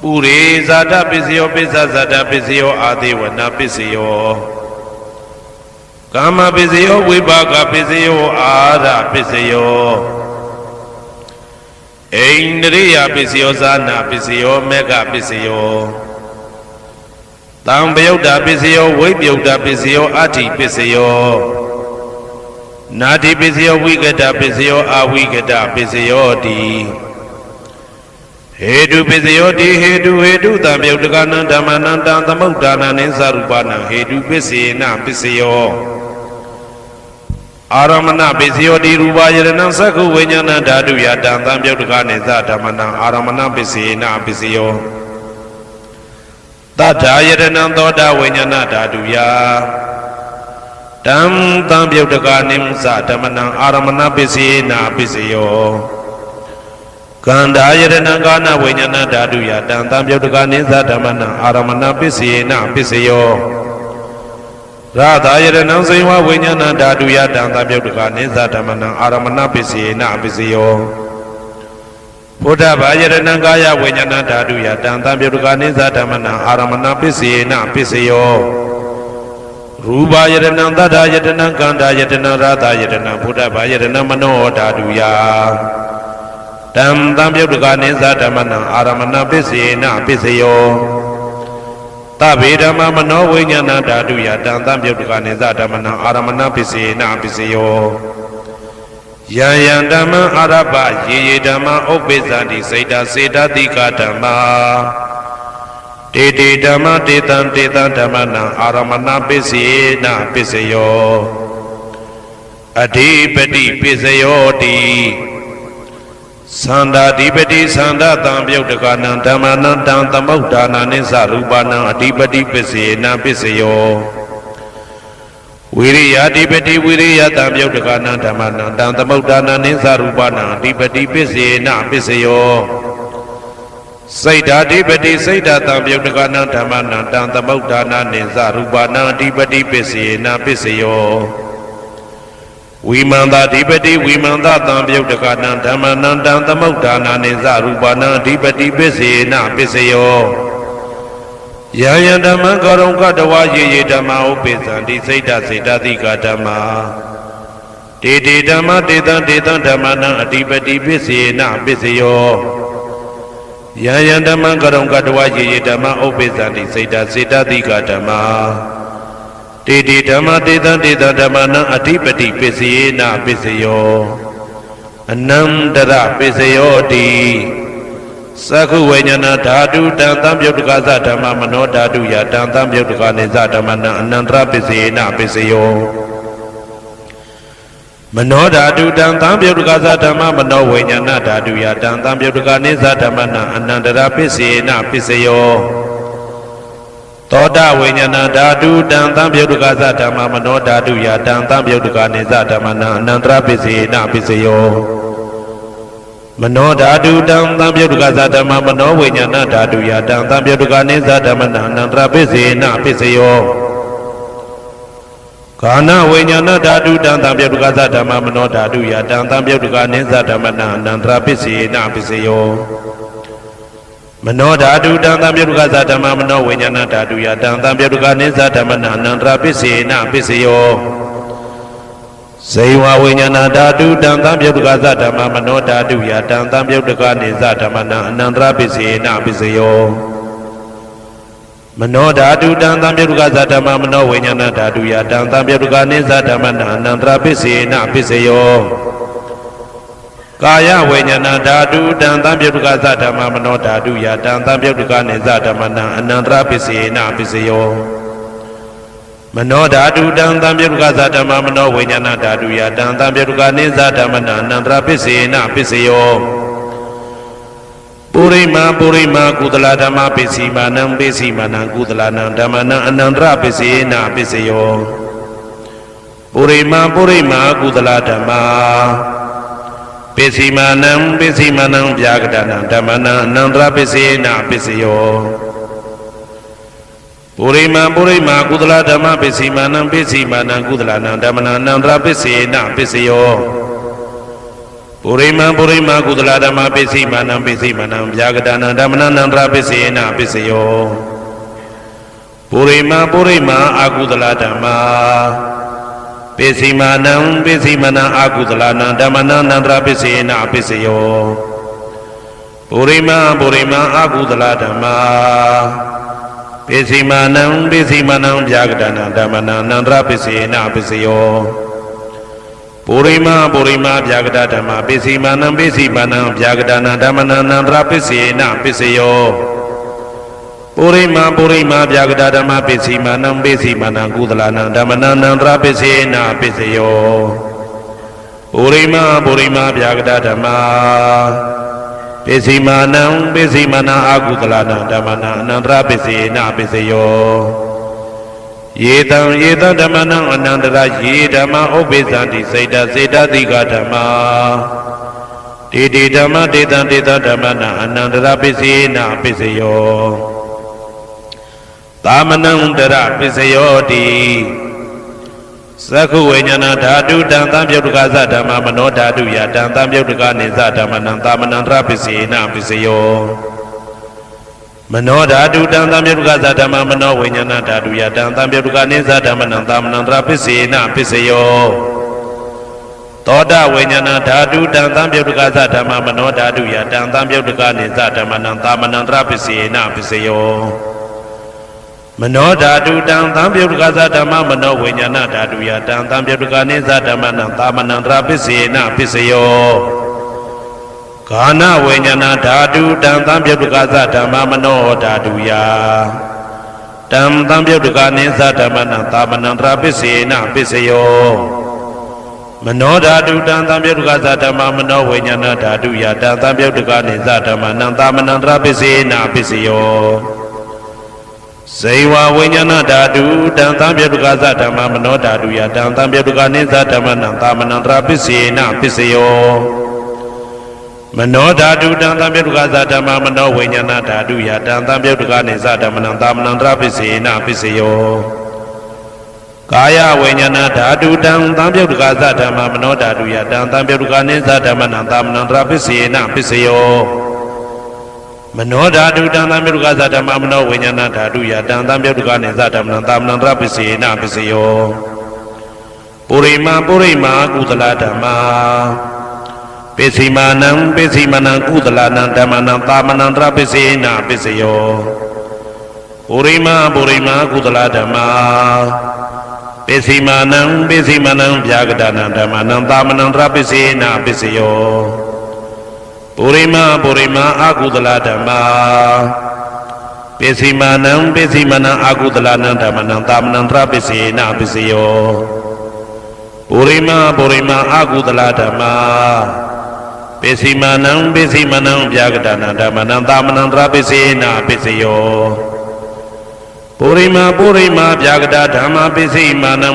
[SPEAKER 1] ပုရိဇာတပစ္စယောပစ္စဇာတပစ္စယောအာသေဝနာပစ္စယောကာမပစ္စယောဝိပါကပစ္စယောအာရပစ္စယောအိန္ဒရိယပစ္စယောဇာနာပစ္စယောမေဃပစ္စယောတံပယုတ်တာပစ္စယောဝိပယုတ်တာပစ္စယောအဋ္ဌိပစ္စယောနာတိပစ္စယောဝိကတပစ္စယောအဝိကတပစ္စယောတိ He do Pisioti, he do the Biotagan, Damananda, the Mutana, and Sarupana, he do Pisina, Pisio. Aramana, Pisioti, Rubayan, Saku, Winyana, Daduya, Dan, Biotagan, Zatamana, Aramana, Pisina, Pisio. That Diana, Doda, Winyana, Daduya. Dam, Biotagan, Zatamana, Aramana, Pisina, Pisio. Kandayana Gana Winyana Daduya Dan Tamyotagani Zatamana Aramana Pisina Pisayo Radayana Siwa Winyana Daduya Dan Tamyotagani Zatamana Aramana Pisina Pisayo Buddha Bayana Gaya Winyana Daduya Dan Tamyotagani Zatamana Aramana Pisina Pisayo Rubayana Dadayana Kandayana Radayana Buddha Bayana Mano Daduya Dam Tamyotagani Zatamana Aramana Pisina Pisayo Tabidama Mano Winyana Daduya Dan Tamyotagani Zatamana Aramana Pisina Pisayo Yayandama Araba Yidama Obizandi Seda Seda Dikatama Didi Dama Ditan Ditan Damana Aramana Pisina Pisayo Adipati Pisayo Di Sanda Dipati Sanda Tamyotagana Damana Dan Tamutana Nisa Rupana Adipati Pisina Pisayo Viriya Dipati Viriya Tamyotagana Damana Dan Tamutana Nisa Rupana Adipati Pisina Pisayo Saida Dipati Saida Tamyotagana Damana Dan Tamutana Nisa Rupana Adipati Pisina Pisayo Vimanda Dipati Vimanda Tamyotagana Damana Dan Tamutana Nisa Rupana Adipati Pisina Pisayo Yayandama Garonka Dawa Yedama Opizandi Saida Saida Dikatama Didi Dama Didan Didan Damana Adipati Pisina Pisayo Yayandama Garonka Dawa Yedama Opizandi Saida Saida Dikatama Didi Dama Didan Didan Damana Adipati Pisina Pisayo Anandara Pisayo Di Saku Winyana Dadu Dan Tamyotagaza Dhamma Mano Daduya Dan Tamyotagani Zatamana Anandra Pisina Pisayo Mano Dadu Dan Tamyotagaza Dhamma Mano Winyana Daduya Dan Tamyotagani Zatamana Anandra Pisina Pisayo Toda Winyana Dadu Dan Tamyotagaza Dhamma Mano Daduya Dan Tamyotagani Zatamana Anandra Pisina Pisayo Mano Dadu Dan Tamyotagaza Dhamma Mano Winyana Daduya Dan Tamyotagani Zatamana Anandra Pisina Pisayo Kana Winyana Dadu Dan Tamyotagaza Dhamma Mano Daduya Dan Tamyotagani Zatamana Anandra Pisina Pisayo Mano Dadu Dan Tamyotagaza Dhamma Mano Winyana Daduya Dan Tamyotagani Zatamana Anandra Pisina Pisayo Saiwa Winyana Dadu Dan Tamyotagaza Dhamma Mano Daduya Dan Tamyotagani Zatamana Anandra Pisina Pisayo Mano Dadu Dan Tamyotagaza Dhamma Mano Winyana Daduya Dan Tamyotagani Zatamana Anandra Pisina Pisayo Kaya Winyana Dadu Dan Tamyotagaza Dhamma Mano Daduya Dan Tamyotagani Zatamana Anandra Pisina Pisayo Mano Dadu Dan Tamyotagaza Dhamma Mano Winyana Daduya Dan Tamyotagani Zatamana Anandra Pisina Pisayo Purima Kudala Dhamma Pisimanam Pisimanam Kudalana Dhammana Anandra Pisina Pisayo Purima Kudala Dhamma Pisimanam Vyagadana Dhammana Anandra Pisina Pisayo Purima Kudala Dhamma Pisimanam Kudalana Dhammana Anandra Pisina Pisayo Purima Kudala Dhamma Pisimanam Vyagadana Dhammana Anandra Pisina Pisayo Purima Akudala Dhamma Pisimanam Akudalana Dhammana Anandra Pisina Pisayo Purima Akudala Dhamma Pisimanam Vyagadana Dhammana Anandra Pisina Pisayo ပုရိမဗျာကတဓမ္မပိစီမာနံဗျာကတနာဓမ္မနာနန္တရပစ္စေနပစ္စယောပုရိမဗျာကတဓမ္မပိစီမာနံကုသလနာဓမ္မနာနန္တရပစ္စေနပစ္စယောပုရိမဗျာကတဓမ္မပိစီမာနံအကုသလနာဓမ္မနာအနန္တရပစ္စေနပစ္စယောယေတံဓမ္မနံအနန္တရာယေဓမ္မဥပ္ပိသန္တိစေတတိကဓမ္မာတေဓမ္မတေတံဓမ္မနံအနန္တရာပစ္စေနပစ္စယောသာမနံတရပစ္စယောတိသက္ခုဝိညာဏဓာတုတံသံပြုတ်တကသဓမ္မမနောဓာတုယတံသံပြုတ်တကနေသဓမ္မနံသာမနံတရပစ္စေနပစ္စယောမနောဓာတုတံသံပြုတ်တကသဓမ္မမနောဝိညာဏဓာတုယတံသံပြုတ်တကနေသဓမ္မနံသာမနံတရပစ္စေနပစ္စယောသောတဝိညာဏဓာတုတံသံပြုတ်တကသဓမ္မမနောဓာတုယတံသံပြုတ်တကနေသဓမ္မနံသာမနံတရပစ္စေနပစ္စယောမနောဓာတုတံသံပြုတ်တကသဓမ္မမနောဝိညာဏဓာတုယတံသံပြုတ်တကနေသဓမ္မနံသာမနံတရပစ္စေနပစ္စယောဂာနဝိညာဏဓာတုတံသံပြုတ်တကသဓမ္မမနောဓာတုယတံသံပြုတ်တကနေသဓမ္မနံသာမနံတရပစ္စေနပစ္စယောမနောဓာတုတံသံပြုတ်တကသဓမ္မမနောဝိညာဏဓာတုယတံသံပြုတ်တကနေသဓမ္မနံသာမနံတရပစ္စေနပစ္စယောဇေဝဝိညာဏဓာတုတံသံပြုတ်တကသဓမ္မမနောဓာတုယတံသံပြုတ်တကနေသဓမ္မနံသာမနံတရပစ္စေနပစ္စယောမနောဓာတုတံသံပြုတ်တကသဓမ္မမနောဝိညာဏဓာတုယတံသံပြုတ်တကနေသဓမ္မနံသာမနံတရပစ္စေနပစ္စယောကာယဝိညာဏဓာတုတံသံပြုတ်တကသဓမ္မမနောဓာတုယတံသံပြုတ်တကနေသဓမ္မနံသာမနံတရပစ္စေနပစ္စယောမနောဓာတုတံသံပြုတ်တကသဓမ္မမနောဝိညာဏဓာတုယတံသံပြုတ်တကနေသဓမ္မနံသာမနံတရပစ္စေနပစ္စယောပုရိမကုသလဓမ္မာပိစီမာနံကုသလနံဓမ္မနံသာမနံတရပစ္စေနပစ္စယောပုရိမကုသလဓမ္မာပိစီမာနံဗျာကတနာဓမ္မနံသာမနံတရပစ္စေနပစ္စယောပုရိမအကုသလဓမ္မာပိစီမာနံအကုသလနံဓမ္မနံသာမနံတရပစ္စေနပစ္စယောပုရိမအကုသလဓမ္မာပိစီမာနံဗျာကတနာဓမ္မနံသာမနံတရပစ္စေနပစ္စယောပုရိမဗျာကတဓမ္မပိစီမာနံ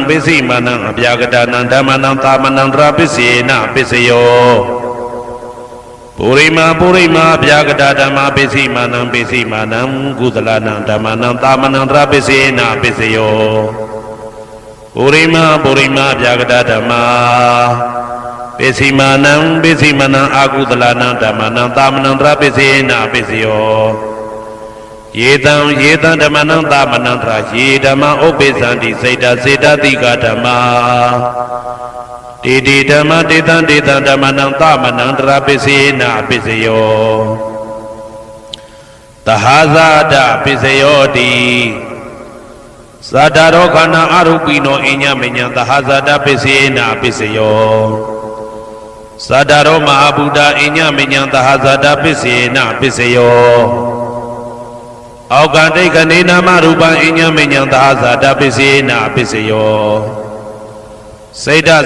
[SPEAKER 1] အဗျာကတနာဓမ္မနံသာမနံတရပစ္စေနပစ္စယောပုရိမဗျာကတဓမ္မပိစီမာနံကုသလနံဓမ္မနံသာမနံတရပစ္စေနပစ္စယောပုရိမဗျာကတဓမ္မပိစီမာနံအာကုသလနံဓမ္မနံသာမနံတရပစ္စေနပစ္စယောယေတံဓမ္မနံသာမနံတရယေဓမ္မဥပ္ပိသန္တိစေတတိကဓမ္မာတေဓမ္မတေတံဓမ္မနံသာမနံတရပစ္စေနပစ္စယောသဟဇာတပစ္စယောတိသတ္တရောခန္ဓာအရူပိနောအညမညံသဟဇာတပစ္စေနပစ္စယောသတ္တရောမဟာဗုဒ္ဓအညမညံသဟဇာတပစ္စေနပစ္စယောအောက်ကတိတ်ကနေနာမရူပံအညမညံသဟဇာတပစ္စေနပစ္စယော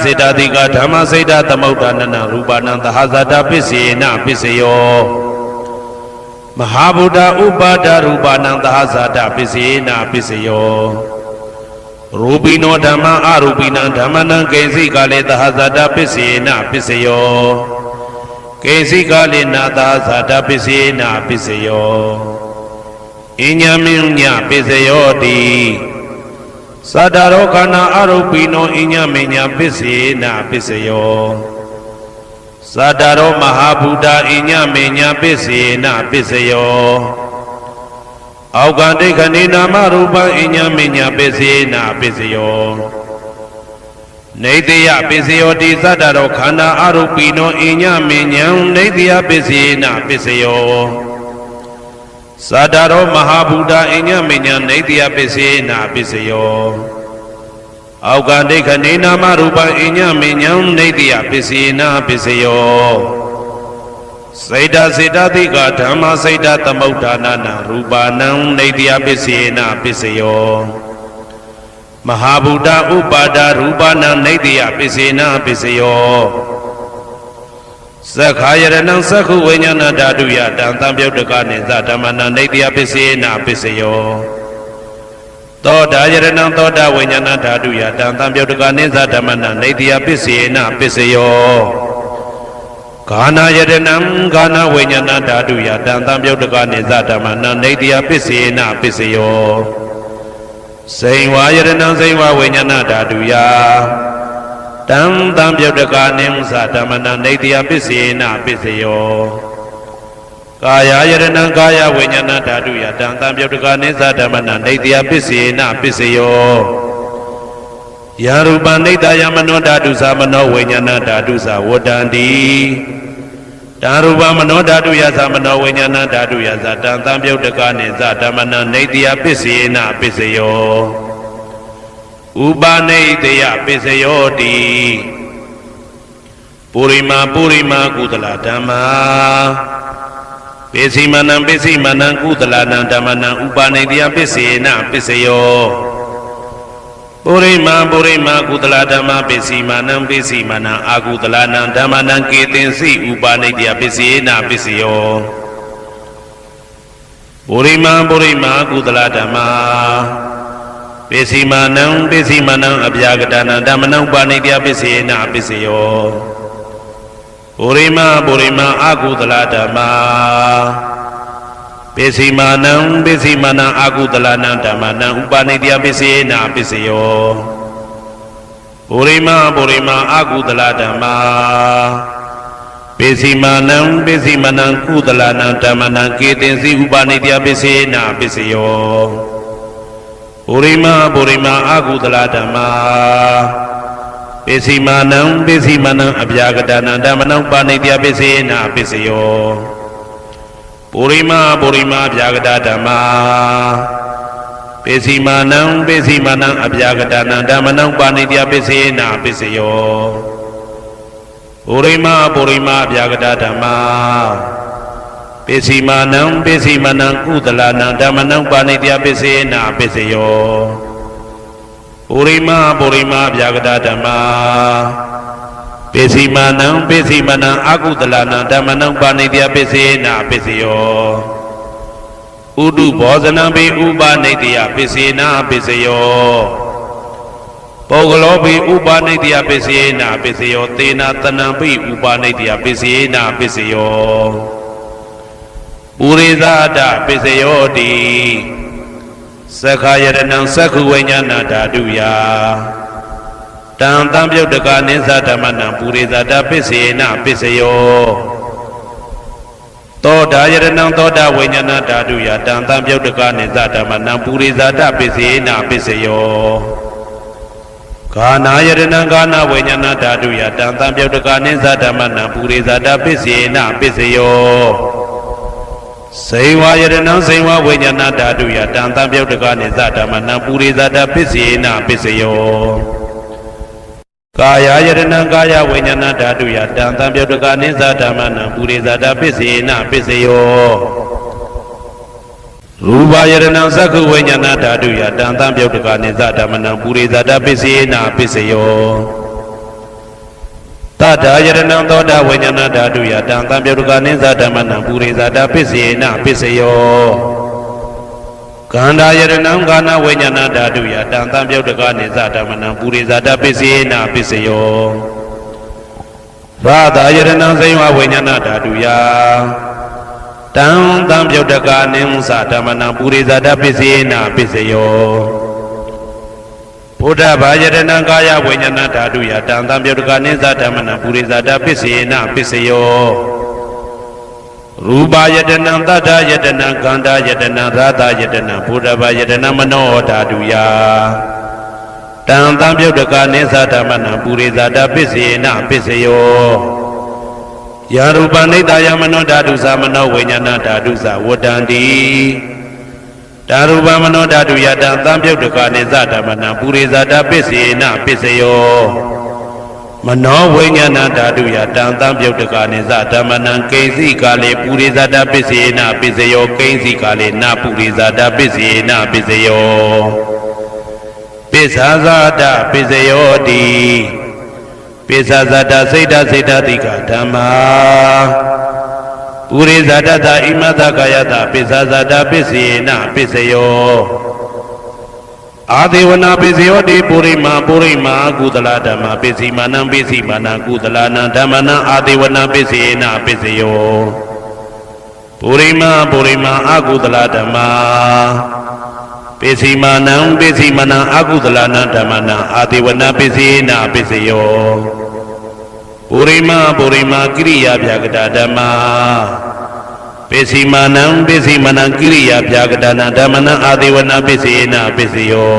[SPEAKER 1] စေတတိကဓမ္မစေတသမုဋ္ဌာနနရူပနံသဟဇာတပစ္စေနပစ္စယောမဟာဗုဒ္ဓဥပါဒရူပနံသဟဇာတပစ္စေနပစ္စယောရူပိနောဓမ္မအရူပိနံဓမ္မနံကိဉ္စိကလေသဟဇာတပစ္စေနပစ္စယောကိဉ္စိကလေနာသဟဇာတပစ္စေနပစ္စယောအညမညပစ္စယောတိသတ္တရောခန္ဓာအရူပိနောအညမညပစ္စေနပစ္စယောသတ္တရောမဟာဗုဒ္ဓအညမညပစ္စေနပစ္စယောအောက်ကတိတ်ခဏိနာမရူပံအညမညပစ္စေနပစ္စယောနေတယပစ္စယောတိသတ္တရောခန္ဓာအရူပိနောအညမညံနေတယပစ္စေနပစ္စယောသတ္တရောမဟာဗုဒ္ဓအညမညံနေတယပစ္စေနပစ္စယော အောက်ကဒိဋ္ဌနေနာမရူပံအညမေညံနေတိယပစ္စယေနပစ္စယောစေတစေတတိကဓမ္မစေတသမုဋ္ဌာနနာရူပါဏံနေတိယပစ္စယေနပစ္စယောမဟာဗုဒ္ဓဥပါဒရူပနာနေတိယပစ္စေနာပစ္စယောသက္ခာယရဏံသက္ခုဝိညာဏဓာတုယတံသံပြုတ်တကနေသဓမ္မနာနေတိယပစ္စေနာပစ္စယောသောတာယရဏံသောတာဝိညာဏဓာတုယတံသံပြုတ်တကနေသဓမ္မနာနေတိယပစ္စေနာပစ္စယောဂာနာယရဏံဂာနာဝိညာဏဓာတုယတံသံပြုတ်တကနေသဓမ္မနာနေတိယပစ္စေနာပစ္စယောစိန်ဝါယရဏံစိန်ဝါဝိညာဏဓာတုယတံသံပြုတ်တကာနိမ္စဓမ္မနာနေတိယပစ္စေနပစ္စယောကာယယရဏံကာယဝိညာဏဓာတုယတံသံပြုတ်တကာနိစ္စဓမ္မနာနေတိယပစ္စေနပစ္စယောယရူပနိတယမနောဓာတုသမနောဝိညာဏဓာတုသဝတ္တန္တိဓာရူပမနောဓာတုယသမနောဝိညာဏဓာတုယသတံသံပြုတ်တကာနိစ္စဓမ္မနာနေတိယပစ္စေနပစ္စယောဥပါနေတယပစ္စယောတိပုရိမာကုသလဓမ္မာပိစိမနံကုသလနံဓမ္မနံဥပါနေတယပစ္စေနပစ္စယောပုရိမာကုသလဓမ္မာပိစိမနံအာကုသလနံဓမ္မနံကေတင်စီဥပါနေတယပစ္စေနပစ္စယောပုရိမာကုသလဓမ္မာပိစိမနံအဗျာကတနံဓမ္မနံပါဏိတယပစ္စေနပစ္စယောပုရိမာအာကုသလဓမ္မာပိစိမနံအာကုသလနံဓမ္မနံဥပါဏိတယပစ္စေနပစ္စယောပုရိမာအာကုသလဓမ္မာပိစိမနံကုသလနံဓမ္မနံကေတင်စီဥပါဏိတယပစ္စေနပစ္စယောပုရိမာအာကုသလဓမ္မာပိစိမနံအဗျာကတနံဓမ္မနံပါဏိတယပစ္စေနပစ္စယောပုရိမာအဗျာကတဓမ္မာပိစိမနံအဗျာကတနံဓမ္မနံပါဏိတယပစ္စေနပစ္စယောပုရိမာအဗျာကတဓမ္မာပိစိမနံကုသလနံဓမ္မနံပါဏိတယပစ္စေနပစ္စယောပုရိမာအဗျာကတဓမ္မာပိစိမနံအာကုသလနံဓမ္မနံပါဏိတယပစ္စေနပစ္စယောဥဒုဘောဇနံပိဥပါနိတယပစ္စေနပစ္စယောပုဂ္ဂလောပိဥပါနိတယပစ္စေနပစ္စယောသေနတနံပိဥပါနိတယပစ္စေနပစ္စယောပုရိသဒပစ္စယောတိသက္ခာယရဏံသက္ခုဝိညာဏဓာတုယတံသံပြုတ်တကာနိစ္စဓမ္မနံပုရိသဒပစ္စေနပစ္စယောသောတာယရဏံသောတာဝိညာဏဓာတုယတံသံပြုတ်တကာနိစ္စဓမ္မနံပုရိသဒပစ္စေနပစ္စယောဂာနာယရဏံဂာနာဝိညာဏဓာတုယတံသံပြုတ်တကာနိစ္စဓမ္မနံပုရိသဒပစ္စေနပစ္စယောစိန်ဝါယရဏံစိန်ဝါဝိညာဏဓာတုယတံသံပြုတ်တကာနိစ္စဓမ္မနံပုရိသဒပစ္စေနပစ္စယောကာယယရဏံကာယဝိညာဏဓာတုယတံသံပြုတ်တကာနိစ္စဓမ္မနံပုရိသဒပစ္စေနပစ္စယောရူပယရဏံသက္ခုဝိညာဏဓာတုယတံသံပြုတ်တကာနိစ္စဓမ္မနံပုရိသဒပစ္စေနပစ္စယောသတ္တယရဏံသောတာဝိညာဏဓာတုယတံသံပြုတ်တကာနိစ္စဓမ္မနံပုရိသဒပစ္စေနပစ္စယောကန္တာယရဏံကာနဝိညာဏဓာတုယတံသံပြုတ်တကာနိစ္စဓမ္မနံပုရိသဒပစ္စေနပစ္စယောရာသယရဏံစိဝဝိညာဏဓာတုယတံသံပြုတ်တကာနိစ္စဓမ္မနံပုရိသဒပစ္စေနပစ္စယောဘုဒ္ဓဘာယတနာကာယဝိညာဏဓာတုယတံသံပြုတ်တကာနိစ္စဓမ္မနံပုရိသဒပစ္စေနပစ္စယောရူပယတနာသတ္တယတနာကန္တာယတနာရာသယတနာဘုဒ္ဓဘာယတနာမနောဓာတုယတံသံပြုတ်တကာနိစ္စဓမ္မနံပုရိသဒပစ္စေနပစ္စယောယရူပနိတယမနောဓာတုသမနောဝိညာဏဓာတုသဝတ္တန္တိဓ တာရူပမနောဓာတုယတံသံပြုတ်တကနိသဓမ္မနံပုရိဇာတပစ္စေနပစ္စယောမနောဝိညာဏဓာတုယတံသံပြုတ်တကနိသဓမ္မနံကိဉ္စီကာလေပုရိဇာတပစ္စေနပစ္စယောကိဉ္စီကာလေနပုရိဇာတပစ္စေနပစ္စယောပစ္ဆာဇာတပစ္စယောတိပိစ္ဆာဇာတစိတ်တတိကဓမ္မာပုရိဇာတသဣမသကာယတပိစ္ဆာဇာတပစ္စေနပစ္စယောအာဒေဝနာပစ္စယောတိပုရိမာကုသလဓမ္မာပစ္စည်းမာနံကုသလနာဓမ္မနံအာဒေဝနာပစ္စေနပစ္စယောပုရိမာအကုသလဓမ္မာပစ္စည်းမာနံအကုသလနာဓမ္မနံအာဒေဝနာပစ္စေနပစ္စယောပုရိမာကိရိယာဗျာကတာဓမ္မာပစ္စည်းမာနံကိရိယာဗျာကတာနာဓမ္မနံအာဒေဝနာပစ္စေနပစ္စယော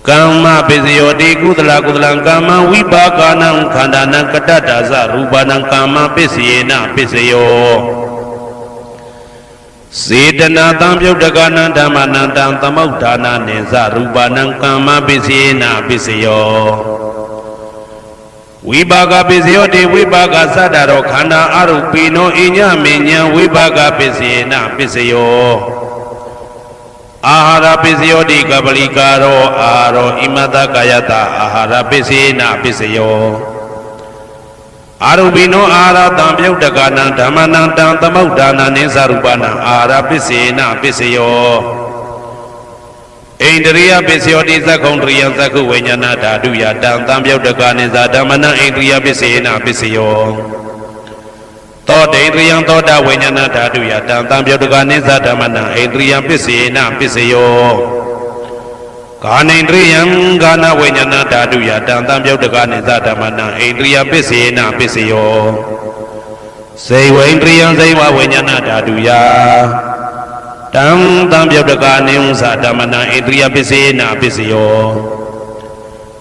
[SPEAKER 1] ကမ္မပစ္စယောတိကုသလကမ္မဝိပါကနံခန္ဓာနံကတ္တတာဇရူပနံကမ္မပစ္စေနပစ္စယောစေတနာတံပြုတ်တကနံဓမ္မနံတံသမုဋ္ဌာနာနိဇရူပနံကမ္မပစ္စေနပစ္စယောဝိပါကပစ္စယောတိဝိပါကသတ္တရောခန္ဓာအရုပိနောအညမေညာဝိပါကပစ္စေနပစ္စယောအာဟာရပစ္စယောတိကပလိကာရောအာရောဣမတကာယတအာဟာရပစ္စေနပစ္စယောအာရုပိနောအာဟာရတံပြုတ်တကနံဓမ္မနံတံသမုဋ္ဌာနာနိသရူပနံအာဟာရပစ္စေနပစ္စယောဣန္ဒရိယပစ္စယောတိသက္ခုံတရိယသက္ခုဝိညာဏဓာတုယတံသံပြုတ်တကနိသဓမ္မနံဣန္ဒရိယပစ္စေနပစ္စယောသောတေန္ဒရိယသောတဝိညာဏဓာတုယတံသံပြုတ်တကနိသဓမ္မနံဣန္ဒရိယပစ္စေနပစ္စယောကာနိန္ဒရိယကာနဝိညာဏဓာတုယတံသံပြုတ်တကနိသဓမ္မနံဣန္ဒရိယပစ္စေနပစ္စယောစေဝိန္ဒရိယဇိဝဝိညာဏဓာတုယတံသံပြုတ်တကနိဥ္စဓမ္မနံဣန္ဒရိယပစ္စေနပစ္စယော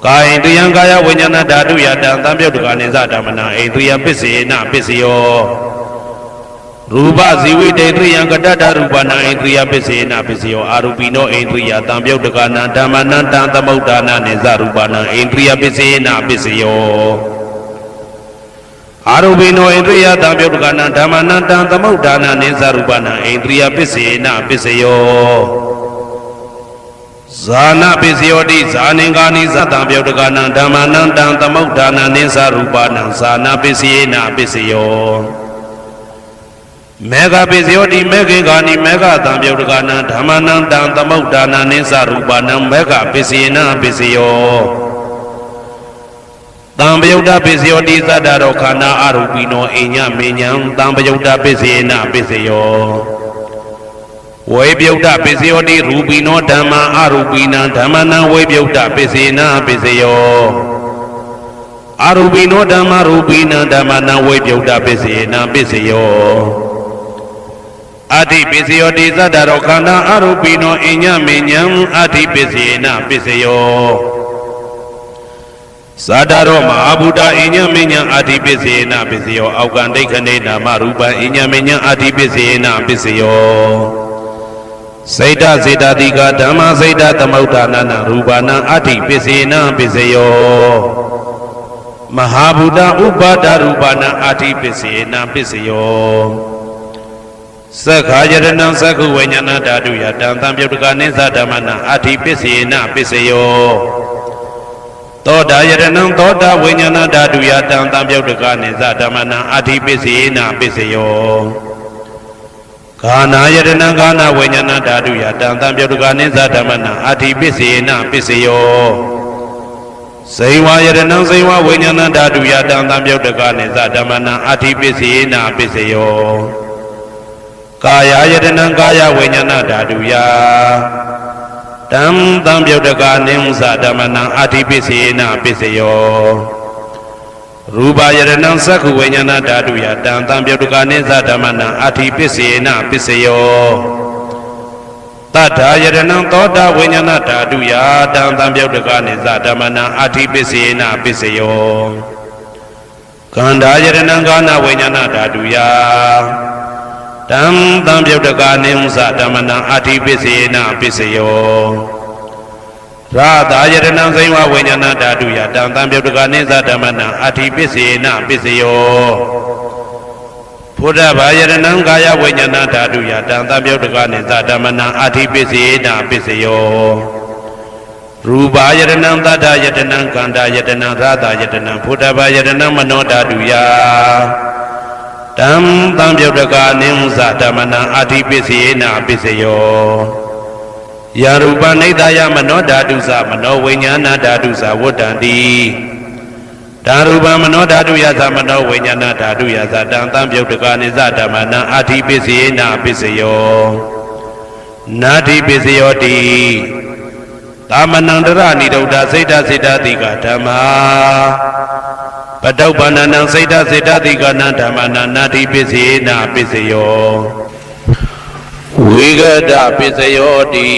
[SPEAKER 1] ကာယိန္ဒရိယကာယဝိညာဏဓာတုယတံသံပြုတ်တကနိသဓမ္မနံဣန္ဒရိယပစ္စေနပစ္စယောရူပဇီဝိတေန္ဒရိယကတ္တရူပနံဣန္ဒရိယပစ္စေနပစ္စယောအာရူပိနောဣန္ဒရိယသံပြုတ်တကနံဓမ္မနံတံသမုဋ္ဌာနာနိသရူပနံဣန္ဒရိယပစ္စေနပစ္စယောအာရုပိနောဣန္ဒရိယသံပြုတ်တကနံဓမ္မနံတံသမုဋ္ဌာနာနိသရူပနံဣန္ဒရိယပစ္စေနပစ္စယောဇာနပစ္စယောတိဇာနင်္ဂာနိသတံပြုတ်တကနံဓမ္မနံတံသမုဋ္ဌာနာနိသရူပနံဇာနပစ္စေနပစ္စယောမေဃပစ္စယောတိမေခေဂာနိမေဃတံပြုတ်တကနံဓမ္မနံတံသမုဋ္ဌာနာနိသရူပနံမေဃပစ္စေနပစ္စယောတံပယုတ်တပစ္စယောတိသတ္တရောခန္ဓာအရူပိနောအညမေညံတံပယုတ်တပစ္စေနပစ္စယောဝေပယုတ်တပစ္စယောတိရူပိနောဓမ္မာအရူပိနံဓမ္မနံဝေပယုတ်တပစ္စေနပစ္စယောအရူပိနောဓမ္မာရူပိနံဓမ္မနံဝေပယုတ်တပစ္စေနပစ္စယောအဋ္ဌိပစ္စယောတိသတ္တရောခန္ဓာအရူပိနောအညမေညံအဋ္ဌိပစ္စေနပစ္စယောသာတရောမဟာဗုဒ္ဓအညမေညံအာတိပစ္စေနပစ္စယောအောက်ကံဒိဋ္ဌနေနာမရူပံအညမေညံအာတိပစ္စေနပစ္စယောစေတစေတတိကဓမ္မစေတသမုဋ္ဌာနာရူပနံအာတိပစ္စေနပစ္စယောမဟာဗုဒ္ဓဥပါဒရူပနံအာတိပစ္စေနပစ္စယောသက္ခာယရဏံသက္ခုဝိညာဏဓာတုယတံသံပြုတ်တကနိသဓမ္မနံအာတိပစ္စေနပစ္စယောသောတာယရဏံသောတာဝိညာဏဓာတုယတံသံပြုတ်တကနိသဓမ္မနံအာတိပစ္စေနပစ္စယောဂာနာယရဏံဂာနာဝိညာဏဓာတုယတံသံပြုတ်တကနိသဓမ္မနံအာတိပစ္စေနပစ္စယောဇိဝယရဏံဇိဝဝိညာဏဓာတုယတံသံပြုတ်တကနိသဓမ္မနံအာတိပစ္စေနပစ္စယောကာယယရဏံကာယဝိညာဏဓာတုယတံသံပြုတ်တကနိဥ္စဓမ္မနံအာတိပစ္စေနပစ္စယောရူပယရဏံသက္ခုဝိညာဏဓာတုယတံသံပြုတ်တကနိသဓမ္မနံအာတိပစ္စေနပစ္စယောတတ္ထာယရဏံသောတာဝိညာဏဓာတုယတံသံပြုတ်တကနိသဓမ္မနံအာတိပစ္စေနပစ္စယောကန္ဓာယရဏံကာနဝိညာဏဓာတုယ တံတံပြုတ်တကာနိမသဓမ္မနံအာတိပစ္စေနပစ္စယောရာသာယတနံစိဝဝိညာဏဓာတုယတံတံပြုတ်တကာနိသဓမ္မနံအာတိပစ္စေနပစ္စယောဘုဒ္ဓဘာယတနံကာယဝိညာဏဓာတုယတံတံပြုတ်တကာနိသဓမ္မနံအာတိပစ္စေနပစ္စယောရူပယတနံသတ္တယတနံကန္တာယတနံရာသာယတနံဘုဒ္ဓဘာယတနံမနောဓာတုယတံတံပြုတ်တကာနိသဓမ္မနံအာတိပစ္စေနပစ္စယောယာရူပနိဒာယမနောဓာတုသမနောဝိညာဏဓာတုသဝတ္တံတိဓာရူပမနောဓာတုယသမနောဝိညာဏဓာတုယသတံတံပြုတ်တကာနိသဓမ္မနံအာတိပစ္စေနပစ္စယောနာတိပစ္စယောတိသမနံတရဏိဒုဒ္ဓစိတ်တစိတ္တတိကဓမ္မာပတုပ္ပန္နံစိတ်တစိတ္တတိကနံဓမ္မနံနာတိပစ္စေနပစ္စယောဝိဂဒပစ္စယောတိ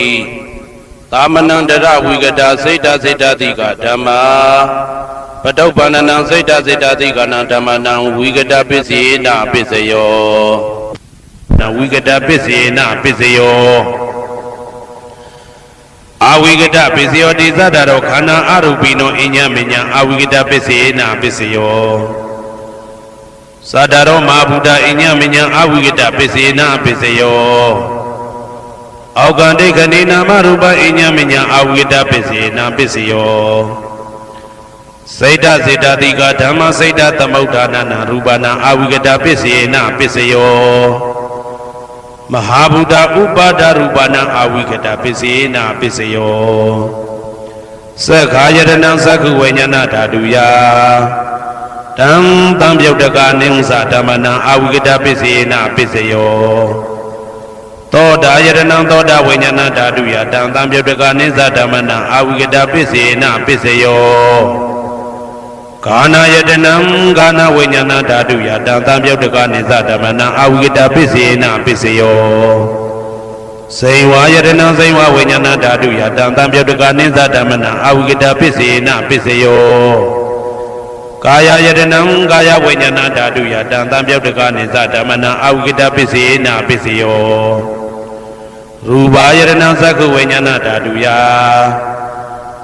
[SPEAKER 1] သမနံတရဝိဂဒစိတ်တစိတ္တတိကဓမ္မာပတုပ္ပန္နံစိတ်တစိတ္တတိကနံဓမ္မနံဝိဂဒပစ္စေနပစ္စယောနဝိဂဒပစ္စေနပစ္စယောအဝိဂဒပစ္စယောတိသတ္တရောခန္ဓာအရူပိနောအညမညအဝိဂဒပစ္စေနပစ္စယောသတ္တရောမဟာဗုဒ္ဓအညမညအဝိဂဒပစ္စေနပစ္စယောအောကံဒိဋ္ဌိနာမရူပအညမညအဝိဂဒပစ္စေနပစ္စယောစိတ်တစေတတိကဓမ္မစိတ်တသမုဋ္ဌာနနာရူပနာအဝိဂဒပစ္စေနပစ္စယောမဟာဗုဒ္ဓဥပါဒရူပနာအဝိဂဒပစ္စေနပစ္စယောသက္ခာယတနံသက္ခုဝိညာဏဓာတုယတံတံပြုတ်တကာနိသဓမ္မနံအဝိဂဒပစ္စေနပစ္စယောသောတာယတနံသောတာဝိညာဏဓာတုယတံတံပြုတ်တကာနိသဓမ္မနံအဝိဂဒပစ္စေနပစ္စယောကာနာယတနံကာနာဝိညာဏဓာတုယတံတံပြုတ်တကာနိသဓမ္မနံအဝိဂဒပစ္စေနပစ္စယောစေဝါယတနံစေဝဝိညာဏဓာတုယတံတံပြုတ်တကာနိသဓမ္မနံအဝိဂဒပစ္စေနပစ္စယောကာယယတနံကာယဝိညာဏဓာတုယတံတံပြုတ်တကာနိသဓမ္မနံအဝိဂဒပစ္စေနပစ္စယောရူပယတနံသက္ခုဝိညာဏဓာတုယ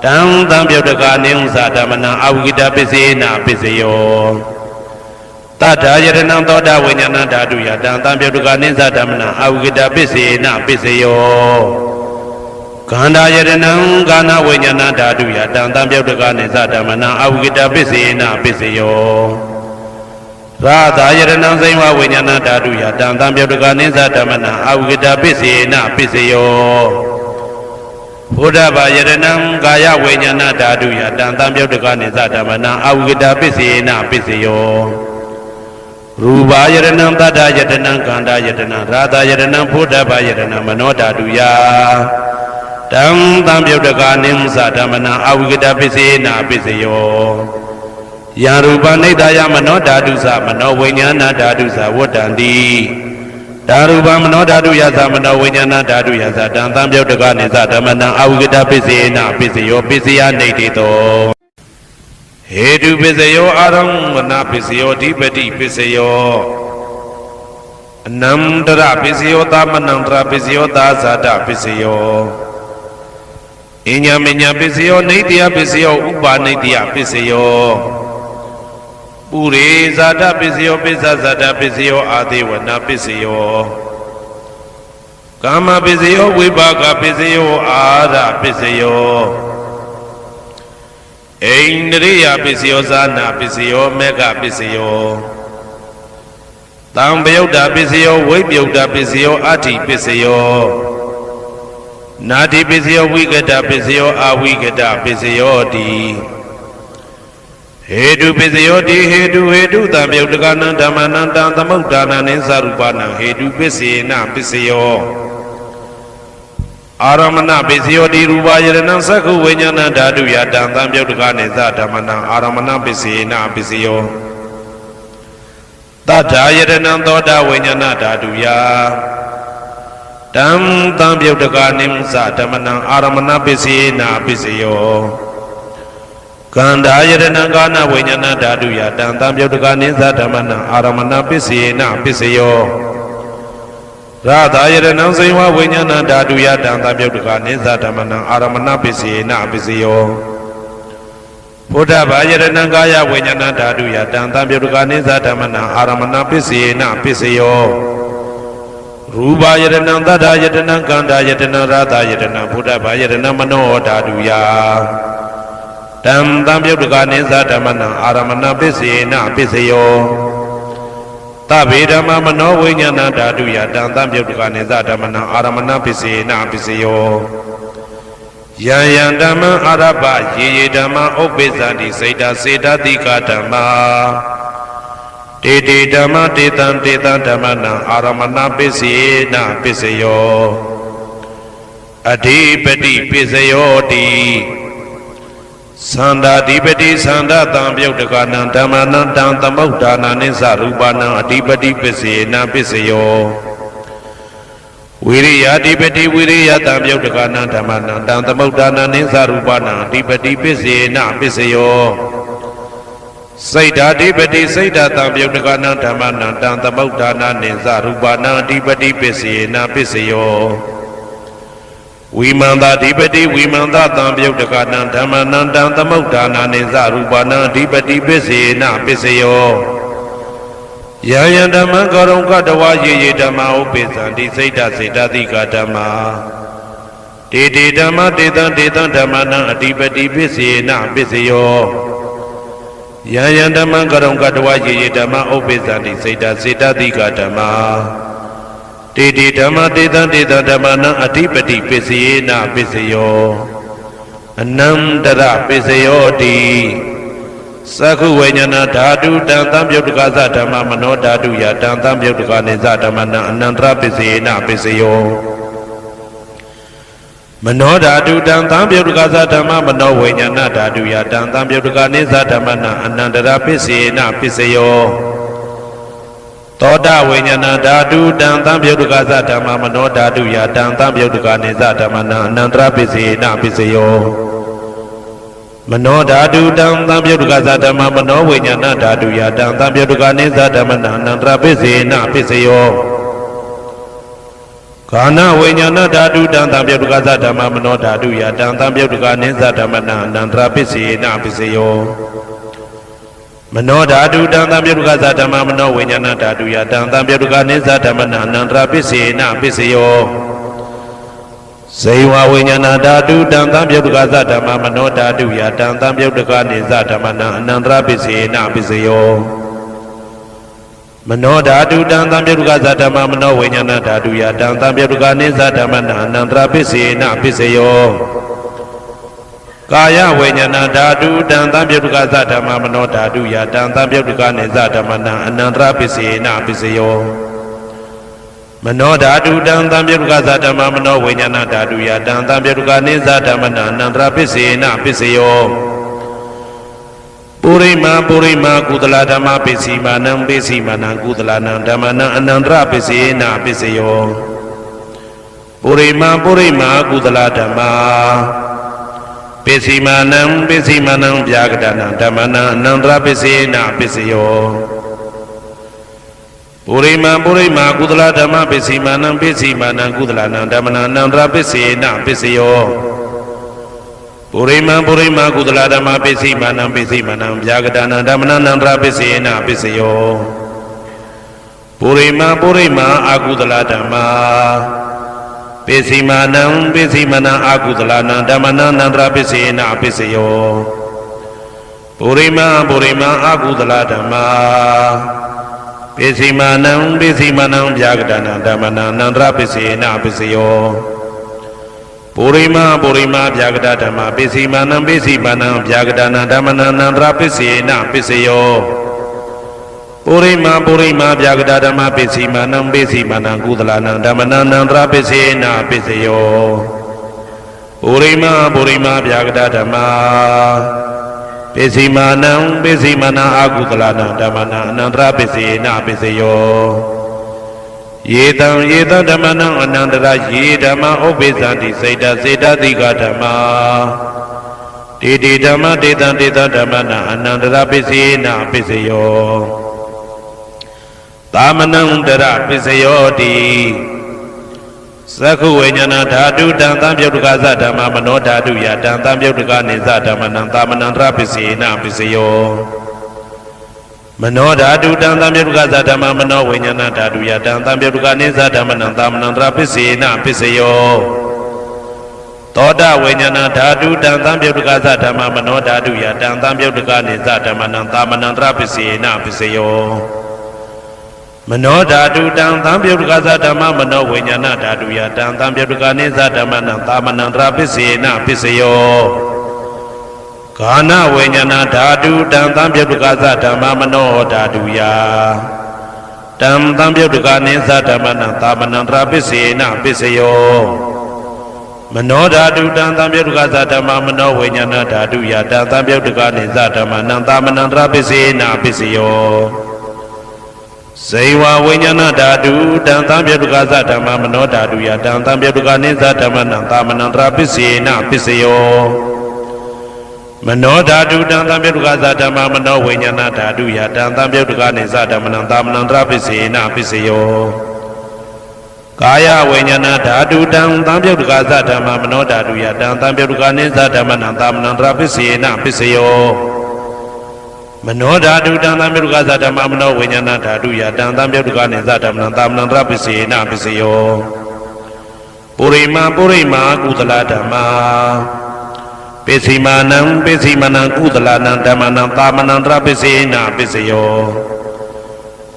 [SPEAKER 1] တံတံပြုတ်တကာနိသဓမ္မနံအဝိဂဒပစ္စေနပစ္စယောတတ္ထာယတနံသောတာဝိညာဏဓာတုယတံတံပြုတ်တကာနိသဓမ္မနံအဝိဂဒပစ္စေနပစ္စယောခန္ဓာယတနံကာနဝိညာဏဓာတုယတံတံပြုတ်တကာနိသဓမ္မနံအဝိဂဒပစ္စေနပစ္စယောရာသာယတနံစိဝဝိညာဏဓာတုယတံတံပြုတ်တကာနိသဓမ္မနံအဝိဂဒပစ္စေနပစ္စယောဘုဒ္ဓဘာယတနံကာယဝိညာဏဓာတုယတံတံပြုတ်တကာနိသဓမ္မနံအဝိဂဒပစ္စေနပစ္စယောရူပယတနံတတ္တယတနံကန္တာယတနံရာသာယတနံဘုဒ္ဓဘာယတနံမနောဓာတုယတံတံပြုတ်တကာနိသဓမ္မနံအဝိဂဒပစ္စေနပစ္စယောယာရူပနိဒာယမနောဓာတုသမနောဝိညာဏဓာတုသဝတ္တံတိဓာရူပမနောဓာတုယသမနောဝိညာဏဓာတုယသတံတံပြုတ်တကာနိသဓမ္မနံအဝိဂဒပစ္စေနပစ္စယောပစ္စယနေတိတောဟေတုပစ္စယောအာရမဏပစ္စယောဓိပတိပစ္စယောအနန္တရပစ္စယောသမနန္တရပစ္စယောသာဇာတပစ္စယောအညမညပစ္စယောနေတယပစ္စယောဥပါနေတယပစ္စယောပုရိဇာတပစ္စယောပစ္စဇာတပစ္စယောအာသေဝနာပစ္စယောကာမပစ္စယောဝိပါကပစ္စယောအာရပစ္စယောအိန္ဒြိယပစ္စယောဇာနာပစ္စယောမေဃပစ္စယောတံပယုတ်တာပစ္စယောဝိပယုတ်တာပစ္စယောအဋ္ဌိပစ္စယောနာတိပစ္စယောဝိကတပစ္စယောအဝိကတပစ္စယောတိဟေတုပစ္စယောတိဟေတုတံပယုတ်တကနံဓမ္မနံတံသမုဋ္ဌာနံနိသရူပနံဟေတုပစ္စေနပစ္စယောအာရမဏပစ္စယောတိရူပယရဏံသက္ခုဝိညာဏဓာတုယတံတံပြုတ်တကာနိသဓမ္မနံအာရမဏပစ္စေနပစ္စယောတတ္ထာယရဏံသောတာဝိညာဏဓာတုယတံတံပြုတ်တကာနိသဓမ္မနံအာရမဏပစ္စေနပစ္စယောကန္တာယရဏံကာနဝိညာဏဓာတုယတံတံပြုတ်တကာနိသဓမ္မနံအာရမဏပစ္စေနပစ္စယော ရာသာယရဏံစေဝဝိညာဏဓာတုယတံသပြုတ်တကနိစ္စဓမ္မနံအာရမဏပစ္စေနပစ္စယောဘုဒ္ဓဘာယရဏံကာယဝိညာဏဓာတုယတံသပြုတ်တကနိစ္စဓမ္မနံအာရမဏပစ္စေနပစ္စယောရူပယရဏံသတ္တယတနံကန္တာယတနံရာသာယတနံဘုဒ္ဓဘာယရဏံမနောဓာတုယတံသပြုတ်တကနိစ္စဓမ္မနံအာရမဏပစ္စေနပစ္စယောသဗ္ဗေဓမ္မမနောဝိညာဏဓာတုယတံသပြုတ်တကနိစ္စဓမ္မနံအာရမဏပစ္စေနပစ္စယောယံယံဓမ္မအာရပယေယေဓမ္မဥပ္ပိသန္တိစေတစေတတိကဓမ္မာတေတေဓမ္မတေတံတေတံဓမ္မနံအာရမဏပစ္စေနပစ္စယောအဓိပတိပစ္စယောတိသန္တာဓိပတိသန္တာတံပြုတ်တကနံဓမ္မနံတံသမုဋ္ဌာနာနိသရူပနံအဓိပတိပစ္စေနပစ္စယောဝိရိယဓိပတိဝိရိယတံပြုတ်တကနံဓမ္မနံတံသမုဋ္ဌာနာနိသရူပနံအဓိပတိပစ္စေနပစ္စယောစိတ်ဓာဓိပတိစိတ်ဓာတံပြုတ်တကနံဓမ္မနံတံသမုဋ္ဌာနာနိသရူပနံအဓိပတိပစ္စေနပစ္စယောဝိမန္တာဓိပတိဝိမန္တတံပြုတ်တကနံဓမ္မနံတံသမုဋ္ဌာနာနိသရူပနံအဓိပတိပစ္စေနပစ္စယောယံယံဓမ္မံကရုံကတဝယေယေဓမ္မဥပ္ပိသန္တိစိတ်ဓာစေတသိကဓမ္မာတေတေဓမ္မတေတံတေတံဓမ္မနံအဓိပတိပစ္စေနပစ္စယောယံယံဓမ္မံကရုံကတဝယေယေဓမ္မဥပ္ပိသန္တိစိတ်ဓာစေတသိကဓမ္မာတေတေဓမ္မတေတံတေတံဓမ္မနံအဓိပတိပစ္စေနပစ္စယောအနန္တရပစ္စယောတိသက္ခုဝိညာဏဓာတုတံသံပြုတ်တကသဓမ္မမနောဓာတုယတံသံပြုတ်တကနိသဓမ္မနံအနန္တရပစ္စေနပစ္စယောမနောဓာတုတံသံပြုတ်တကသဓမ္မမနောဝိညာဏဓာတုယတံသံပြုတ်တကနိသဓမ္မနံအနန္တရပစ္စေနပစ္စယောသောတဝိညာဏဓာတုတံသံပြုတ်တကသဓမ္မမနောဓာတုယတံသံပြုတ်တကနိသဓမ္မနံအနန္တရပစ္စေနပစ္စယောမနောဓာတုတံသံပြုတ်တကသဓမ္မမနောဝိညာဏဓာတုယတံသံပြုတ်တကနိသဓမ္မနံအနန္တရပစ္စေနပစ္စယောကာနဝိညာဏဓာတုတံသံပြုတ်တကသဓမ္မမနောဓာတုယတံသံပြုတ်တကနိသဓမ္မနံအနန္တရပစ္စေနပစ္စယောမနောဓာတုတံသံပြုတ်တကသဓမ္မမနောဝိညာဏဓာတုယတံသံပြုတ်တကနိသဓမ္မနံအနန္တရပစ္စေနပစ္စယောဇေဝဝိညာဏဓာတုတံသံပြုတ်တကသဓမ္မမနောဓာတုယတံသံပြုတ်တကနိသဓမ္မနံအနန္တရပစ္စေနပစ္စယောမနောဓာတုတံသံပြုတ်တကသဓမ္မမနောဝိညာဏဓာတုယတံသံပြုတ်တကနိသဓမ္မနံအနန္တရပစ္စေနပစ္စယောကာယဝိညာဏဓာတုတံသံပြုတ်တကသဓမ္မမနောဓာတုယတံသံပြုတ်တကနိသဓမ္မနံအနန္တရပစ္စေနပစ္စယောမနောဓာတုတံသံပြုတ်တကသဓမ္မမနောဝိညာဏဓာတုယတံသံပြုတ်တကနိသဓမ္မနံအနန္တရပစ္စေနပစ္စယောပုရိမာပုရိမာကုသလဓမ္မပစ္စီမာနံပစ္စီမာနံကုသလနံဓမ္မနံအနန္တရပစ္စေနပစ္စယောပုရိမာပုရိမာကုသလဓမ္မာပစ္စီမာနံပစ္စီမာနံဗျာကတနံဓမ္မနံအနန္တရပစ္စေနပစ္စယောပုရိမာပုရိမာကုသလဓမ္မပစ္စီမာနံပစ္စီမာနံကုသလနံဓမ္မနံအနန္တရပစ္စေနပစ္စယောပုရိမာပုရိမာကုသလဓမ္မပစ္စီမာနံပစ္စီမာနံဗျာကတနံဓမ္မနံအနန္တရပစ္စေနပစ္စယောပုရိမာပုရိမာအာကုသလဓမ္မာပစ္စီမာနံပစ္စီမာနံအာကုသလနံဓမ္မနံအနန္တရပစ္စေနပစ္စယောပုရိမာပုရိမာအာကုသလဓမ္မာပစ္စီမာနံပစ္စီမာနံဗျာကတနံဓမ္မနံအနန္တရပစ္စေနပစ္စယောပုရိမာပုရိမာဗျာကတဓမ္မပစ္စီမာနံပစ္စီမာနံဗျာကတနံဓမ္မနံအနန္တရပစ္စေနပစ္စယောပုရိမာပုရိမာဗျာကတဓမ္မပစ္စီမာနံပစ္စီမာနံကုသလနံဓမ္မနံအနန္တရပစ္စေနပစ္စယောပုရိမာပုရိမာဗျာကတဓမ္မပစ္စီမာနံပစ္စီမာနံအာကုသလနံဓမ္မနံအနန္တရပစ္စေနပစ္စယောယေတံယေတံဓမ္မနံအနန္တရယေဓမ္မဥပ္ပိသန္တိစေတစေတသိကဓမ္မာတေတေဓမ္မတေတံတေတံဓမ္မနံအနန္တရပစ္စေနပစ္စယောသာမနံတရပစ္စယောတိ သက္ခုဝိညာဏဓာတုတံသံပြုတ်တကသဓမ္မမနောဓာတုယတံသံပြုတ်တကနေသဓမ္မနံသာမဏံတရပစ္စေနပစ္စယောမနောဓာတုတံသံပြုတ်တကသဓမ္မမနောဝိညာဏဓာတုယတံသံပြုတ်တကနေသဓမ္မနံသာမဏံတရပစ္စေနပစ္စယောသောတဝိညာဏဓာတုတံသံပြုတ်တကသဓမ္မမနောဓာတုယတံသံပြုတ်တကနေသဓမ္မနံသာမဏံတရပစ္စေနပစ္စယောမနောဓာတုတံသံပြုတ်တကသဓမ္မမနောဝိညာဏဓာတုယတံသံပြုတ်တကနေသဓမ္မနံသာမဏံတရပစ္စေနပစ္စယောဂာနဝိညာဏဓာတုတံသံပြုတ်တကသဓမ္မမနောဓာတုယတံသံပြုတ်တကနေသဓမ္မနံသာမဏံတရပစ္စေနပစ္စယောမနောဓာတုတံသံပြုတ်တကသဓမ္မမနောဝိညာဏဓာတုယတံသံပြုတ်တကနေသဓမ္မနံသာမဏံတရပစ္စေနပစ္စယောဇေဝဝိညာဏဓာတုတံသံပြုတ်တကသဓမ္မမနောဓာတုယတံသံပြုတ်တကနေသဓမ္မနံသာမဏံတရပစ္စေနပစ္စယောမနောဓာတုတံသံပြုတ်တကသဓမ္မမနောဝိညာဏဓာတုယတံသံပြုတ်တကနေသဓမ္မနံသာမဏံတရပစ္စေနပစ္စယောကာယဝိညာဏဓာတုတံသံပြုတ်တကသဓမ္မမနောဓာတုယတံသံပြုတ်တကနေသဓမ္မနံသာမဏံတရပစ္စေနပစ္စယောမနောဓာတုတံသံပြုတ်တကသဓမ္မမနောဝိညာဏဓာတုယတံသံပြုတ်တကနေသဓမ္မနံသာမဏံတရပစ္စေနပစ္စယောပုရိမာကုသလဓမ္မာပိစိမာနံကုသလနံဓမ္မနံသာမဏံတရပစ္စေနပစ္စယော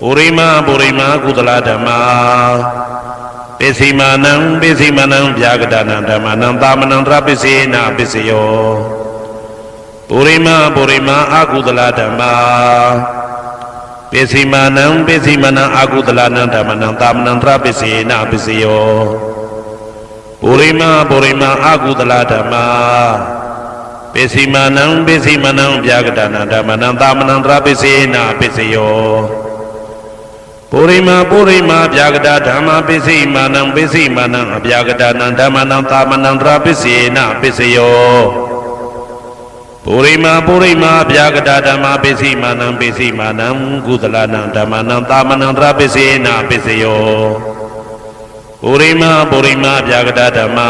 [SPEAKER 1] ပုရိမာကုသလဓမ္မာပိစိမာနံဗျာဂဒနံဓမ္မနံသာမဏံတရပစ္စေနပစ္စယောပုရိမာအာကုသလဓမ္မာပိစိမာနံအာကုသလနံဓမ္မနံသာမဏံတရပစ္စေနပစ္စယောပုရိမာအာကုသလဓမ္မာပိစိမာနံဗျာဂဒနံဓမ္မနံသာမဏံတရပစ္စေနပစ္စယောပုရိမာဗျာဂဒဓမ္မာပိစိမာနံအဗျာဂဒနံဓမ္မနံသာမဏံတရပစ္စေနပစ္စယောပုရိမာဗျာဂဒဓမ္မာပိစိမာနံကုသလနံဓမ္မနံသာမဏံတရပစ္စေနပစ္စယောပုရိမာဗျာဂဒဓမ္မာ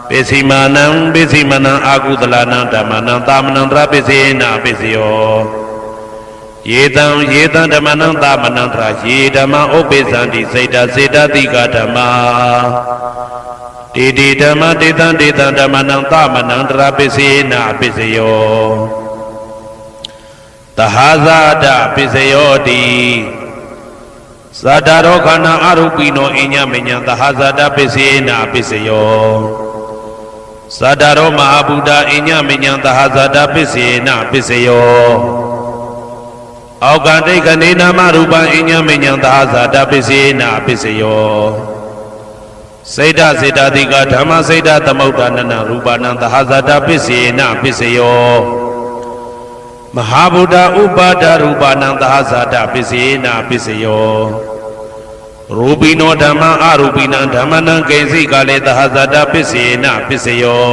[SPEAKER 1] ပိစိမာနံအာကုသလနံဓမ္မနံသာမဏံတရပစ္စေနပစ္စယောယေတံဓမ္မနံသာမဏံတရယေဓမ္မဥပ္ပိသန္တိစေတတိကဓမ္မာတေဓမ္မတေတံဓမ္မနံသာမဏံတရပစ္စေနပစ္စယောသဟဇာတပစ္စယောတိသတ္တရောခန္ဓာအရုပိနောအညမညံသဟဇာတပစ္စေနပစ္စယောသတ္တရောမဟာဗုဒ္ဓအညမညံသဟဇာတပစ္စေနပစ္စယောအောက်ကတိတ်ကနေနာမရူပအညမညံသဟဇာတပစ္စေနပစ္စယောစေတတိကဓမ္မစေတသမုဋ္ဌာနနရူပနံသဟဇာတပစ္စေနပစ္စယောမဟာဗုဒ္ဓဥပါဒရူပနံသဟဇာတပစ္စေနပစ္စယောရူပိနောဓမ္မအရူပိနံဓမ္မနံကိဉ္စိကလေသဟဇာတပစ္စေနပစ္စယော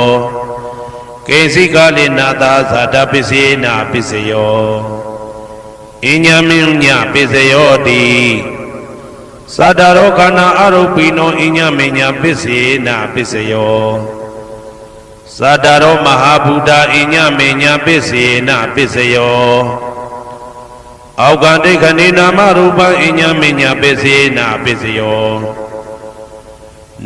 [SPEAKER 1] ကိဉ္စိကလေနာသဟဇာတပစ္စေနပစ္စယောအညမညပစ္စယောတိသတ္တရောခန္ဓာအရုပိနောအညမညပစ္စေနပစ္စယောသတ္တရောမဟာဗုဒ္ဓအညမညပစ္စေနပစ္စယောအောက်ကတိတ်ခဏိနာမရူပအညမညပစ္စေနပစ္စယော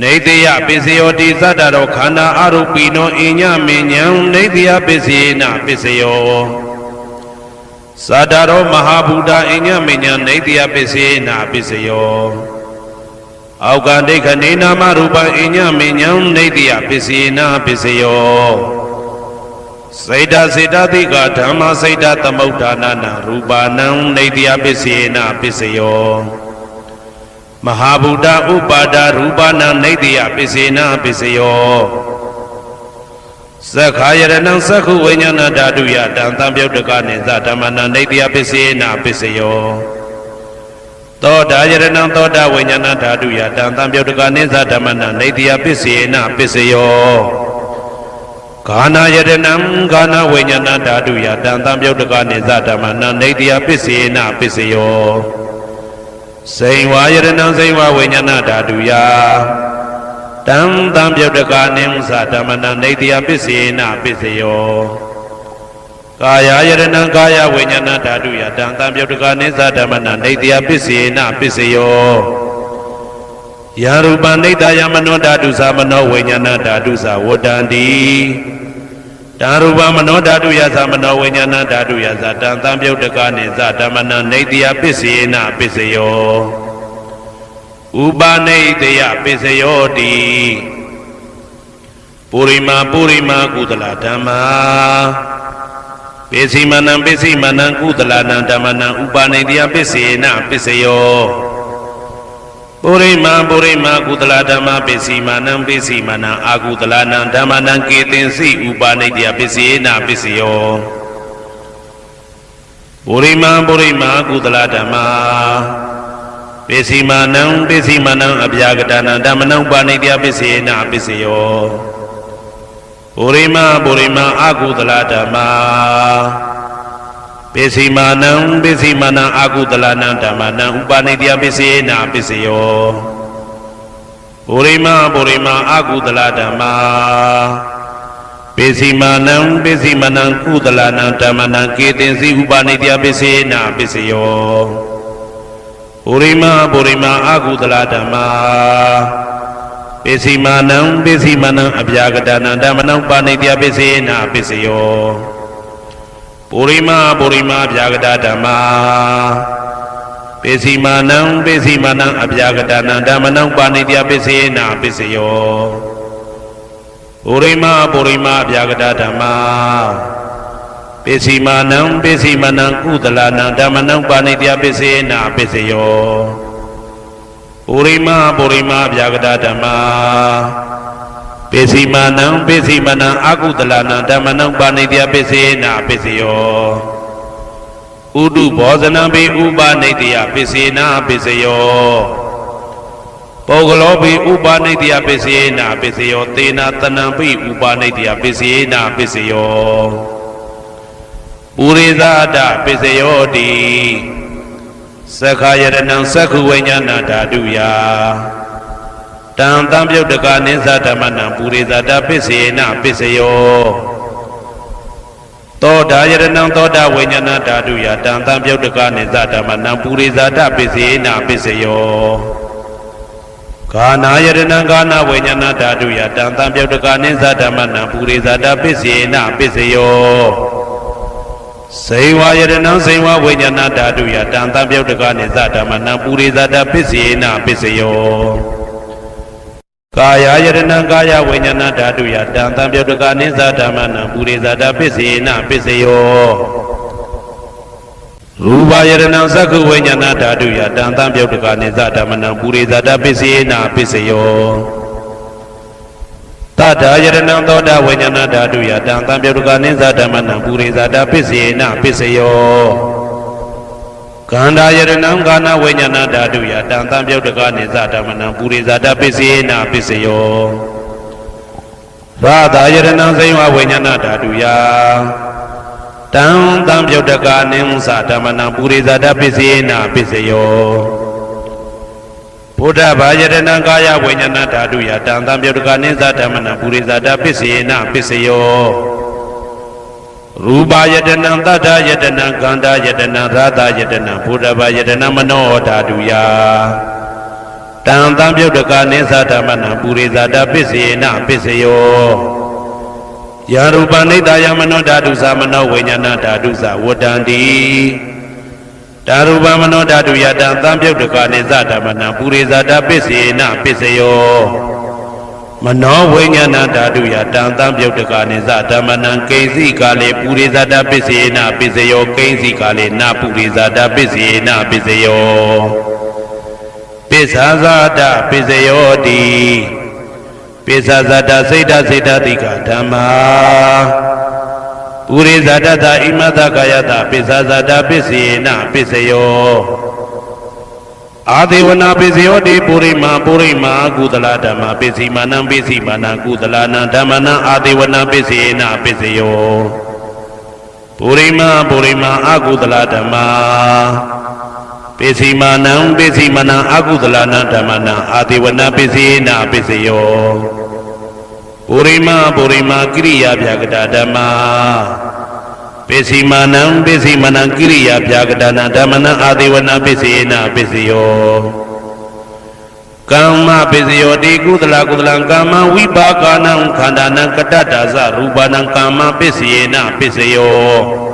[SPEAKER 1] နေတယပစ္စယောတိသတ္တရောခန္ဓာအရုပိနောအညမညံနေတယပစ္စေနပစ္စယောသတ္တရောမဟာဗုဒ္ဓအညမညံနေတယပစ္စေနပစ္စယောအောက်ကတိတ်ခဏိနာမရူပအညမညံနေတယပစ္စေနပစ္စယောစေတတိကဓမ္မစေတသမုဋ္ဌာနနရူပနံနေတယပစ္စေနပစ္စယောမဟာဗုဒ္ဓဥပါဒရူပနံနေတယပစ္စေနပစ္စယောသက္ခာယရဏံသက္ခုဝိညာဏဓာတုယတံသံပြုတ်တကနေသဓမ္မနံနေတယပစ္စေနပစ္စယောသောတာယရဏံသောတာဝိညာဏဓာတုယတံသံပြုတ်တကနေသဓမ္မနံနေတယပစ္စေနပစ္စယောဂာနာယရဏံဂာနာဝိညာဏဓာတုယတံသံပြုတ်တကနေသဓမ္မနံနေတယပစ္စေနပစ္စယော စိန်ဝါယရဏံစိန်ဝဝိညာဏဓာတုယတံတံပြုတ်တကနိသဓမ္မနံနေတယပစ္စေနပစ္စယောကာယယရဏံကာယဝိညာဏဓာတုယတံတံပြုတ်တကနိသဓမ္မနံနေတယပစ္စေနပစ္စယောယာရူပနိတယမနောဓာတုသမနောဝိညာဏဓာတုသဝတ္တန္တိဓာရူပမနောဓာတုယသမနောဝိညာဏဓာတုယသတံတံပြုတ်တကနိသဓမ္မနံနေတယပစ္စေနပစ္စယောဥပနိတယပစ္စယောတိပုရိမာကုသလဓမ္မာပိစိမနံကုသလနံဓမ္မနံဥပနိတယပစ္စေနပစ္စယောပုရိမာကုသလဓမ္မာပိစိမနံအာကုသလနံဓမ္မနံကေတင်စီဥပနိတယပစ္စေနပစ္စယောပုရိမာကုသလဓမ္မာပိစိမနံအပြာကတနံဓမ္မနံဥပနိတယပစ္စေနပစ္စယောပုရိမာအာကုသလဓမ္မာပိစိမနံအာကုသလနံဓမ္မနံဥပနိတယပစ္စေနပစ္စယောပုရိမာအာကုသလဓမ္မာပိစိမနံကုသလနံဓမ္မနံကေတင်စီဥပနိတယပစ္စေနပစ္စယောပုရိမာအာကုသလဓမ္မာပိစိမနံအပြာကတနံဓမ္မနံဥပနိတယပစ္စေနပစ္စယောပုရိမာအပြာကတဓမ္မာပိစိမနံအပြာကတနံဓမ္မနံဥပနိတယပစ္စေနပစ္စယောပုရိမာအပြာကတဓမ္မာပိစိမနံကုသလနံဓမ္မနံဥပနိတယပစ္စေနပစ္စယောပုရိမာအပြာကတဓမ္မာပိစိမနံအာကုသလနံဓမ္မနံဥပနိတယပစ္စေနပစ္စယောဥဒုဘောဇနံပိဥပနိတယပစ္စေနပစ္စယောပုဂ္ဂလောပိဥပနိတယပစ္စေနပစ္စယောသေနတနံပိဥပနိတယပစ္စေနပစ္စယောပုရိသဒပစ္စယောတိသက္ခာယရဏံသက္ခုဝိညာဏဓာတုယတံတံပြုတ်တကနိသဓမ္မနံပုရိသဒပစ္စေနပစ္စယောသောတာယရဏံသောတာဝိညာဏဓာတုယတံတံပြုတ်တကနိသဓမ္မနံပုရိသဒပစ္စေနပစ္စယောဂာနာယရဏံဂာနာဝိညာဏဓာတုယတံတံပြုတ်တကနိသဓမ္မနံပုရိသဒပစ္စေနပစ္စယောစေဝယရဏံစေဝဝိညာဏဓာတုယတံတံပြုတ်တကနိသဓမ္မနံပုရိသဒပစ္စေနပစ္စယောကာယယရဏံကာယဝိညာဏဓာတုယတံတံပြုတ်တကနိသဓမ္မနံပုရိသဒပစ္စေနပစ္စယောရူပယရဏံသက္ခုဝိညာဏဓာတုယတံတံပြုတ်တကနိသဓမ္မနံပုရိသဒပစ္စေနပစ္စယောတတယရဏံသောတာဝိညာဏဓာတုယတံတံပြုတ်တကနိသဓမ္မနံပုရိသဒပစ္စေနပစ္စယောကန္တာယရဏံကာနဝိညာဏဓာတုယတံတံပြုတ်တကနိသဓမ္မနံပုရိသဒပစ္စေနပစ္စယောရာသယရဏံစေဝဝိညာဏဓာတုယတံတံပြုတ်တကနိသဓမ္မနံပုရိသဒပစ္စေနပစ္စယောဘုဒ္ဓဘာယရဏံကာယဝိညာဏဓာတုယတံတံပြုတ်တကနိသဓမ္မနံပုရိသဒပစ္စေနပစ္စယောရူပယတနံတတ္ထယတနံကန္တာယတနံရာသယတနံဘုဒ္ဓဘာယတနံမနောဓာတုယတံတံပြုတ်တကနိသဓမ္မနံပုရိသဒပစ္စေနပစ္စယောယာရူပနိတယမနောဓာတုသမနောဝိညာဏဓာတုသဝတ္တန္တိဓာရူပမနောဓာတုယတံတံပြုတ်တကနိသဓမ္မနံပုရိသဒပစ္စေနပစ္စယောမနောဝိညာဏဓာတုယတံတံပြုတ်တကနိသဓမ္မနံကိဉ္စီကာလေပုရိသဒပစ္စေနပစ္စယောကိဉ္စီကာလေနပုရိသဒပစ္စေနပစ္စယောပိစ္ဆာဇာတပစ္စယောတိပိစ္ဆာဇာတစိတ်တတိကဓမ္မာပုရိသဒတဣမတကာယတပိစ္ဆာဇာတပစ္စေနပစ္စယောအာဒေဝနာပိစယောတိပုရိမာကုသလဓမ္မပိစိမာနံကုသလနံဓမ္မနံအာဒေဝနာပိစေနပိစယောပုရိမာအာကုသလဓမ္မပိ ပိစီမာနံပိစီမနံအကုသလနာဓမ္မနာအာတိဝနာပိစီနာပိစယောပုရိမကိရိယာဗျာကတာဓမ္မာပိစီမာနံပိစီမနံကိရိယာဗျာကတာနာဓမ္မနာအာတိဝနာပိစီနာပိစယောကာမပိစယောတိကုသလကာမဝိပါကနံခန္ဓာနံကတ္တဒါဇရူပနံကာမပိစီနာပိစယော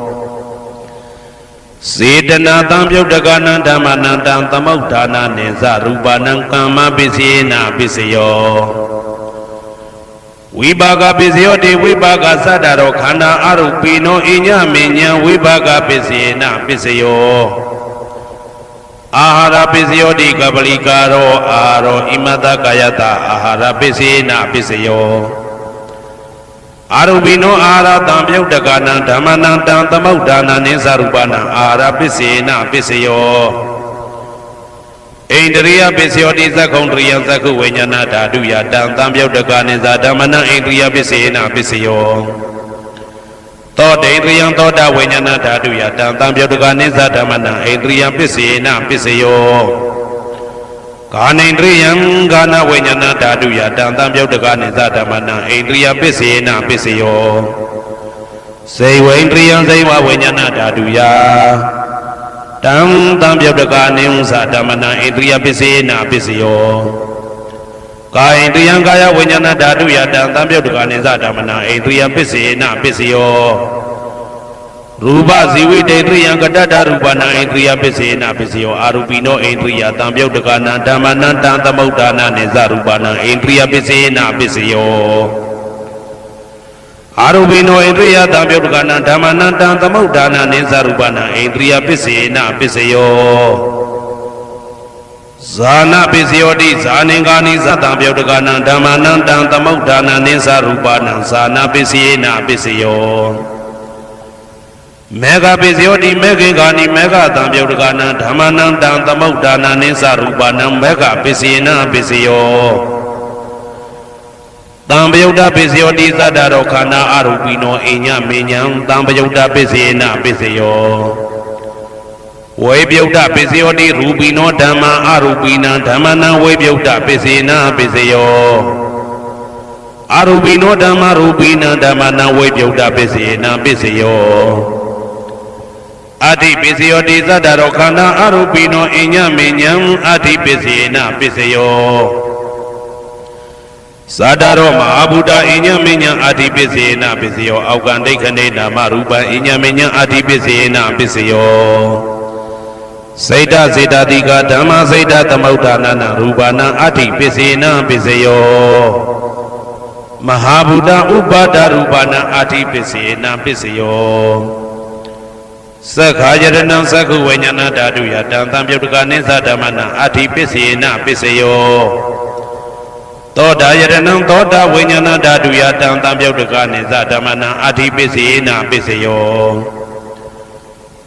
[SPEAKER 1] စေတနာတံပြုတ်တကနံဓမ္မနံတံသမုဋ္ဌာနာနိသရူပနံကာမပိစီနာပိစယောဝိပါကပိစယောတိဝိပါကသတ္တရောခန္ဓာအရုပိနောအညမေညာဝိပါကပိစီနာပိစယောအာဟာရပိစယောတိကပလိကာရောအာရောဣမတကာယတအာဟာရပိစီနာပိစယောအာရုပိနောအာရတံပြုတ်တကနံဓမ္မနံတံသမုဋ္ဌာနာနိသရူပနံအာရပိစေနပိစယောဣန္ဒရိယပိစယောတိသက္ခုံတရိယသက္ခုဝိညာဏဓာတုယတံတံပြုတ်တကနိသဓမ္မနံဣန္ဒရိယပိစေနပိစယောသောတေန္ဒရိယသောတဝိညာဏဓာတုယတံတံပြုတ်တကနိသဓမ္မနံဣန္ဒရိယပိစေနပိစယောကာနိန္ဒရိယံကာနဝိညာဏဓာတုယတံတံပြုတ်တကနိသဓမ္မနံဣန္ဒရိယပိစေနပိစယောစေဝိန္ဒရိယံစေဝဝိညာဏဓာတုယတံတံပြုတ်တကနိဥ္စဓမ္မနံဣန္ဒရိယပိစေနပိစယောကာယန္ဒရိယံကာယဝိညာဏဓာတုယတံတံပြုတ်တကနိသဓမ္မနံဣန္ဒရိယပိစေနပိစယောရူပဇီဝိတေတရိယံကတ္တရူပနာဣန္ဒရိယပိစေနပိစယောအာရူပိနောဣန္ဒရိယတံပြုတ်တကနာဓမ္မနံတံသမုဋ္ဌာနာနိသရူပနာဣန္ဒရိယပိစေနပိစယောအာရူပိနောဣန္ဒရိယတံပြုတ်တကနာဓမ္မနံတံသမုဋ္ဌာနာနိသရူပနာဣန္ဒရိယပိစေနပိစယောဇာနာပိစယောတိဇာနင်္ဂာနိသတံပြုတ်တကနာဓမ္မနံတံသမုဋ္ဌာနာနိသရူပနာဇာနာပိစေနပိစယောမေဃပိစယောတိမေခင်္ဂာနိမေဃတံပြုတ်တကနံဓမ္မနံတံသမုဋ္ဌာနာနိသရူပနံမေဃပိစေနပိစယောတံပယုတ်တပိစယောတိသတ္တရောခန္ဓာအရူပိနောအညမေညံတံပယုတ်တပိစေနပိစယောဝေပယုတ်တပိစယောတိရူပိနောဓမ္မအရူပိနံဓမ္မနံဝေပယုတ်တပိစေနပိစယောအရူပိနောဓမ္မရူပိနံဓမ္မနံဝေပယုတ်တပိစေနပိစယောအတိပိစယောတိသတ္တရောခန္ဓာအရူပိနောအညမေညံအတိပိစေနပိစယောသတ္တရောမဟာဗုဒ္ဓအညမေညံအတိပိစေနပိစယောအောက်ကံဒိဋ္ဌိနေနာမရူပံအညမေညံအတိပိစေနပိစယောစေတစေတတိကဓမ္မစေတသမုဋ္ဌာနာရူပနာအတိပိစေနပိစယောမဟာဗုဒ္ဓဥပါဒရူပနာအတိပိစေနပိစယောသက္ခာယတနံသက္ခုဝိညာဏဓာတုယတံတံပြုတ်တကနိသဓမ္မနံအထိပိစေနပိစယောသောတာယတနံသောတာဝိညာဏဓာတုယတံတံပြုတ်တကနိသဓမ္မနံအထိပိစေနပိစယော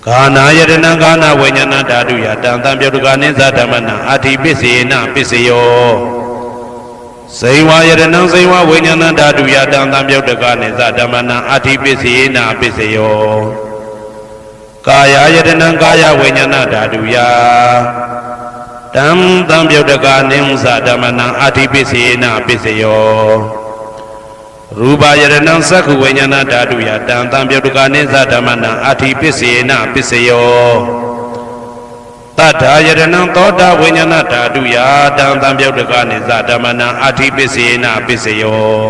[SPEAKER 1] ဂာနာယတနံဂာနာဝိညာဏဓာတုယတံတံပြုတ်တကနိသဓမ္မနံအထိပိစေနပိစယောစေဝယတနံစေဝဝိညာဏဓာတုယတံတံပြုတ်တကနိသဓမ္မနံအထိပိစေနပိစယောကာယယတနံကာယဝိညာဏဓာတုယတံတံပြုတ်တကနိဥ္စဓမ္မနံအထိပိစေနပိစယောရူပယတနံသက္ခုဝိညာဏဓာတုယတံတံပြုတ်တကနိသဓမ္မနံအထိပိစေနပိစယောတတ္ထာယတနံသောတာဝိညာဏဓာတုယတံတံပြုတ်တကနိသဓမ္မနံအထိပိစေနပိစယော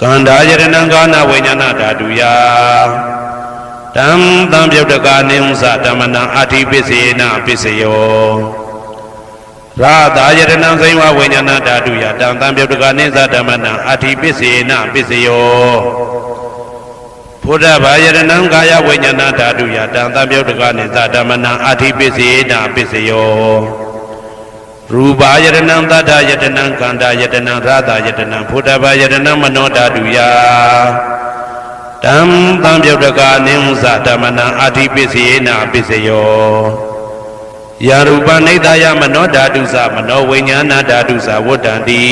[SPEAKER 1] ကန္ဓာယတနံကာနဝိညာဏဓာတုယတံတံပြုတ်တကနိဥ္စဓမ္မနံအထိပိစေနပိစယောရာသာယတနံဇိဝဝိညာဏဓာတုယတံတံပြုတ်တကနိသဓမ္မနံအထိပိစေနပိစယောဘုဒ္ဓဘာယတနံကာယဝိညာဏဓာတုယတံတံပြုတ်တကနိသဓမ္မနံအထိပိစေနပိစယောရူပယတနံသတ္တယတနံကန္တာယတနံရာသာယတနံဘုဒ္ဓဘာယတနံမနောဓာတုယတံတံပြုတ်တကနိဥ္စဓမ္မနံအထိပိစေနပိစယောယာရူပနိဒာယမနောဓာတုသမနောဝိညာဏဓာတုသဝတ္တံတိ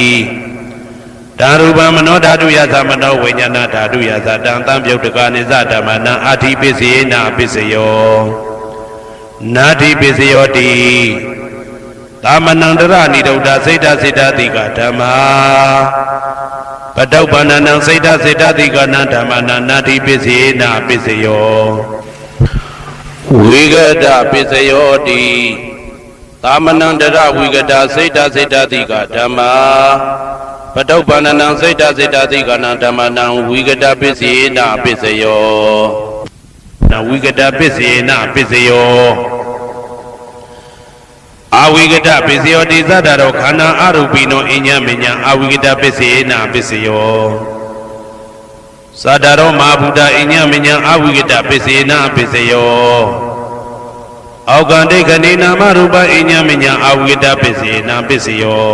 [SPEAKER 1] ဓာရူပမနောဓာတုယသမနောဝိညာဏဓာတုယသတံတံပြုတ်တကနိသဓမ္မနံအထိပိစေနပိစယော နာတိပစ္စယောတိသာမဏံတရဏိဒုဒ္ဒစိတ်တစေတတိကဓမ္မာပတုပ္ပန္နံစိတ်တစေတတိကနံဓမ္မနာနာတိပစ္စေနာပစ္စယောဝိဂဒပစ္စယောတိသာမဏံတရဝိဂဒစိတ်တစေတတိကဓမ္မာပတုပ္ပန္နံစိတ်တစေတတိကနံဓမ္မနာဝိဂဒပစ္စေနာပစ္စယောနာဝိဂဒပစ္စေနာပစ္စယောအဝိကတပစ္စယောတိသတ္တရောခန္ဓာအရူပိနောအညမညအဝိကတပစ္စေနာပစ္စယောသတ္တရောမဟာဗုဒ္ဓအညမညအဝိကတပစ္စေနာပစ္စယောအောက်ကံဒိဋ္ဌနေနာမရူပအညမညအဝိကတပစ္စေနာပစ္စယော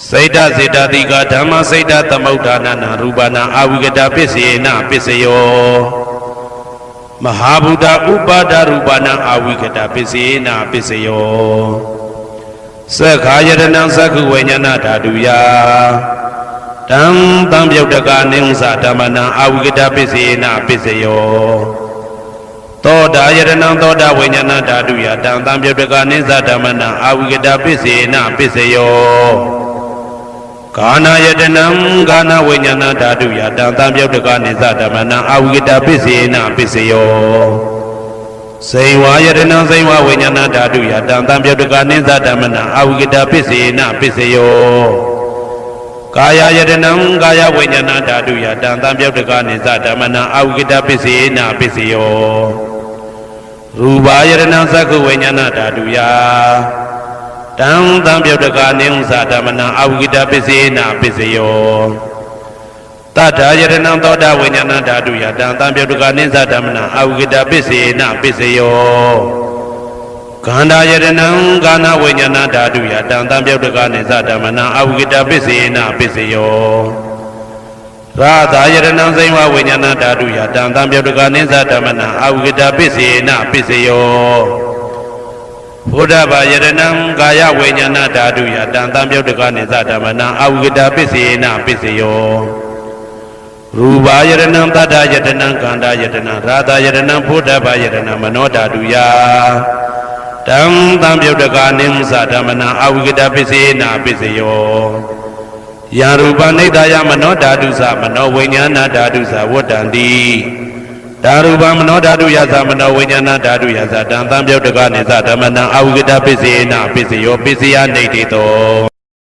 [SPEAKER 1] စိတ်တစေတတိကဓမ္မစိတ်တသမုဋ္ဌာနာရူပနာအဝိကတပစ္စေနာပစ္စယောမဟာဗုဒ္ဓဥပါဒရူပနာအဝိကတပစ္စေနာပစ္စယောသက္ခာယတနံသက္ခုဝိညာဏဓာတုယတံတံပြုတ်တကနေဥ္စဓမ္မနာအဝိကတပစ္စေနာပစ္စယောသောတာယတနံသောတာဝိညာဏဓာတုယတံတံပြုတ်တကနေဥ္စဓမ္မနာအဝိကတပစ္စေနာပစ္စယောကာနာယတနံကာနာဝိညာဏဓာတုယတံတံပြုတ်တကနေသဓမ္မနာအဝိကတပစ္စေနာပစ္စယောစေဝါယတနံစေဝဝိညာဏဓာတုယတံတံပြုတ်တကနေသဓမ္မနာအဝိကတပစ္စေနာပစ္စယောကာယယတနံကာယဝိညာဏဓာတုယတံတံပြုတ်တကနေသဓမ္မနာအဝိကတပစ္စေနာပစ္စယောရူပယတနံသက္ခုဝိညာဏဓာတုယတံတံပြုတ်တကနေဥ္စဓမ္မနာအဝိကတပစ္စေနာပစ္စယောတတ္ထာယတနံသောတာဝိညာဏဓာတုယတံတံပြုတ်တကနေသဓမ္မနာအဝိကတပစ္စေနာပစ္စယောခန္ဓာယတနံကာနဝိညာဏဓာတုယတံတံပြုတ်တကနေသဓမ္မနာအဝိကတပစ္စေနာပစ္စယောရာသယတနံစိဝဝိညာဏဓာတုယတံတံပြုတ်တကနေသဓမ္မနာအဝိကတပစ္စေနာပစ္စယောဘုဒ္ဓဘာယတနံကာယဝိညာဏဓာတုယတံတံပြုတ်တကနေသဓမ္မနာအဝိကတပစ္စေနာပစ္စယောရူပယတနံတတ္တယတနံခန္ဓာယတနံရာသယတနံဘုဒ္ဓဘာယတနံမနောဓာတုယတံတံပြုတ်တကနေဥ္စဓမ္မနာအဝိကတပစ္စေနာပစ္စယောယံရူပနိဒာယမနောဓာတုသမနောဝိညာဏဓာတုသဝတ္တန္တိဓာရူပမနောဓာတုယသမနောဝိညာဏဓာတုယသတံတံပြုတ်တကနေသဓမ္မနာအဝိကတပစ္စေနာပစ္စယောပစ္စယနေတိတော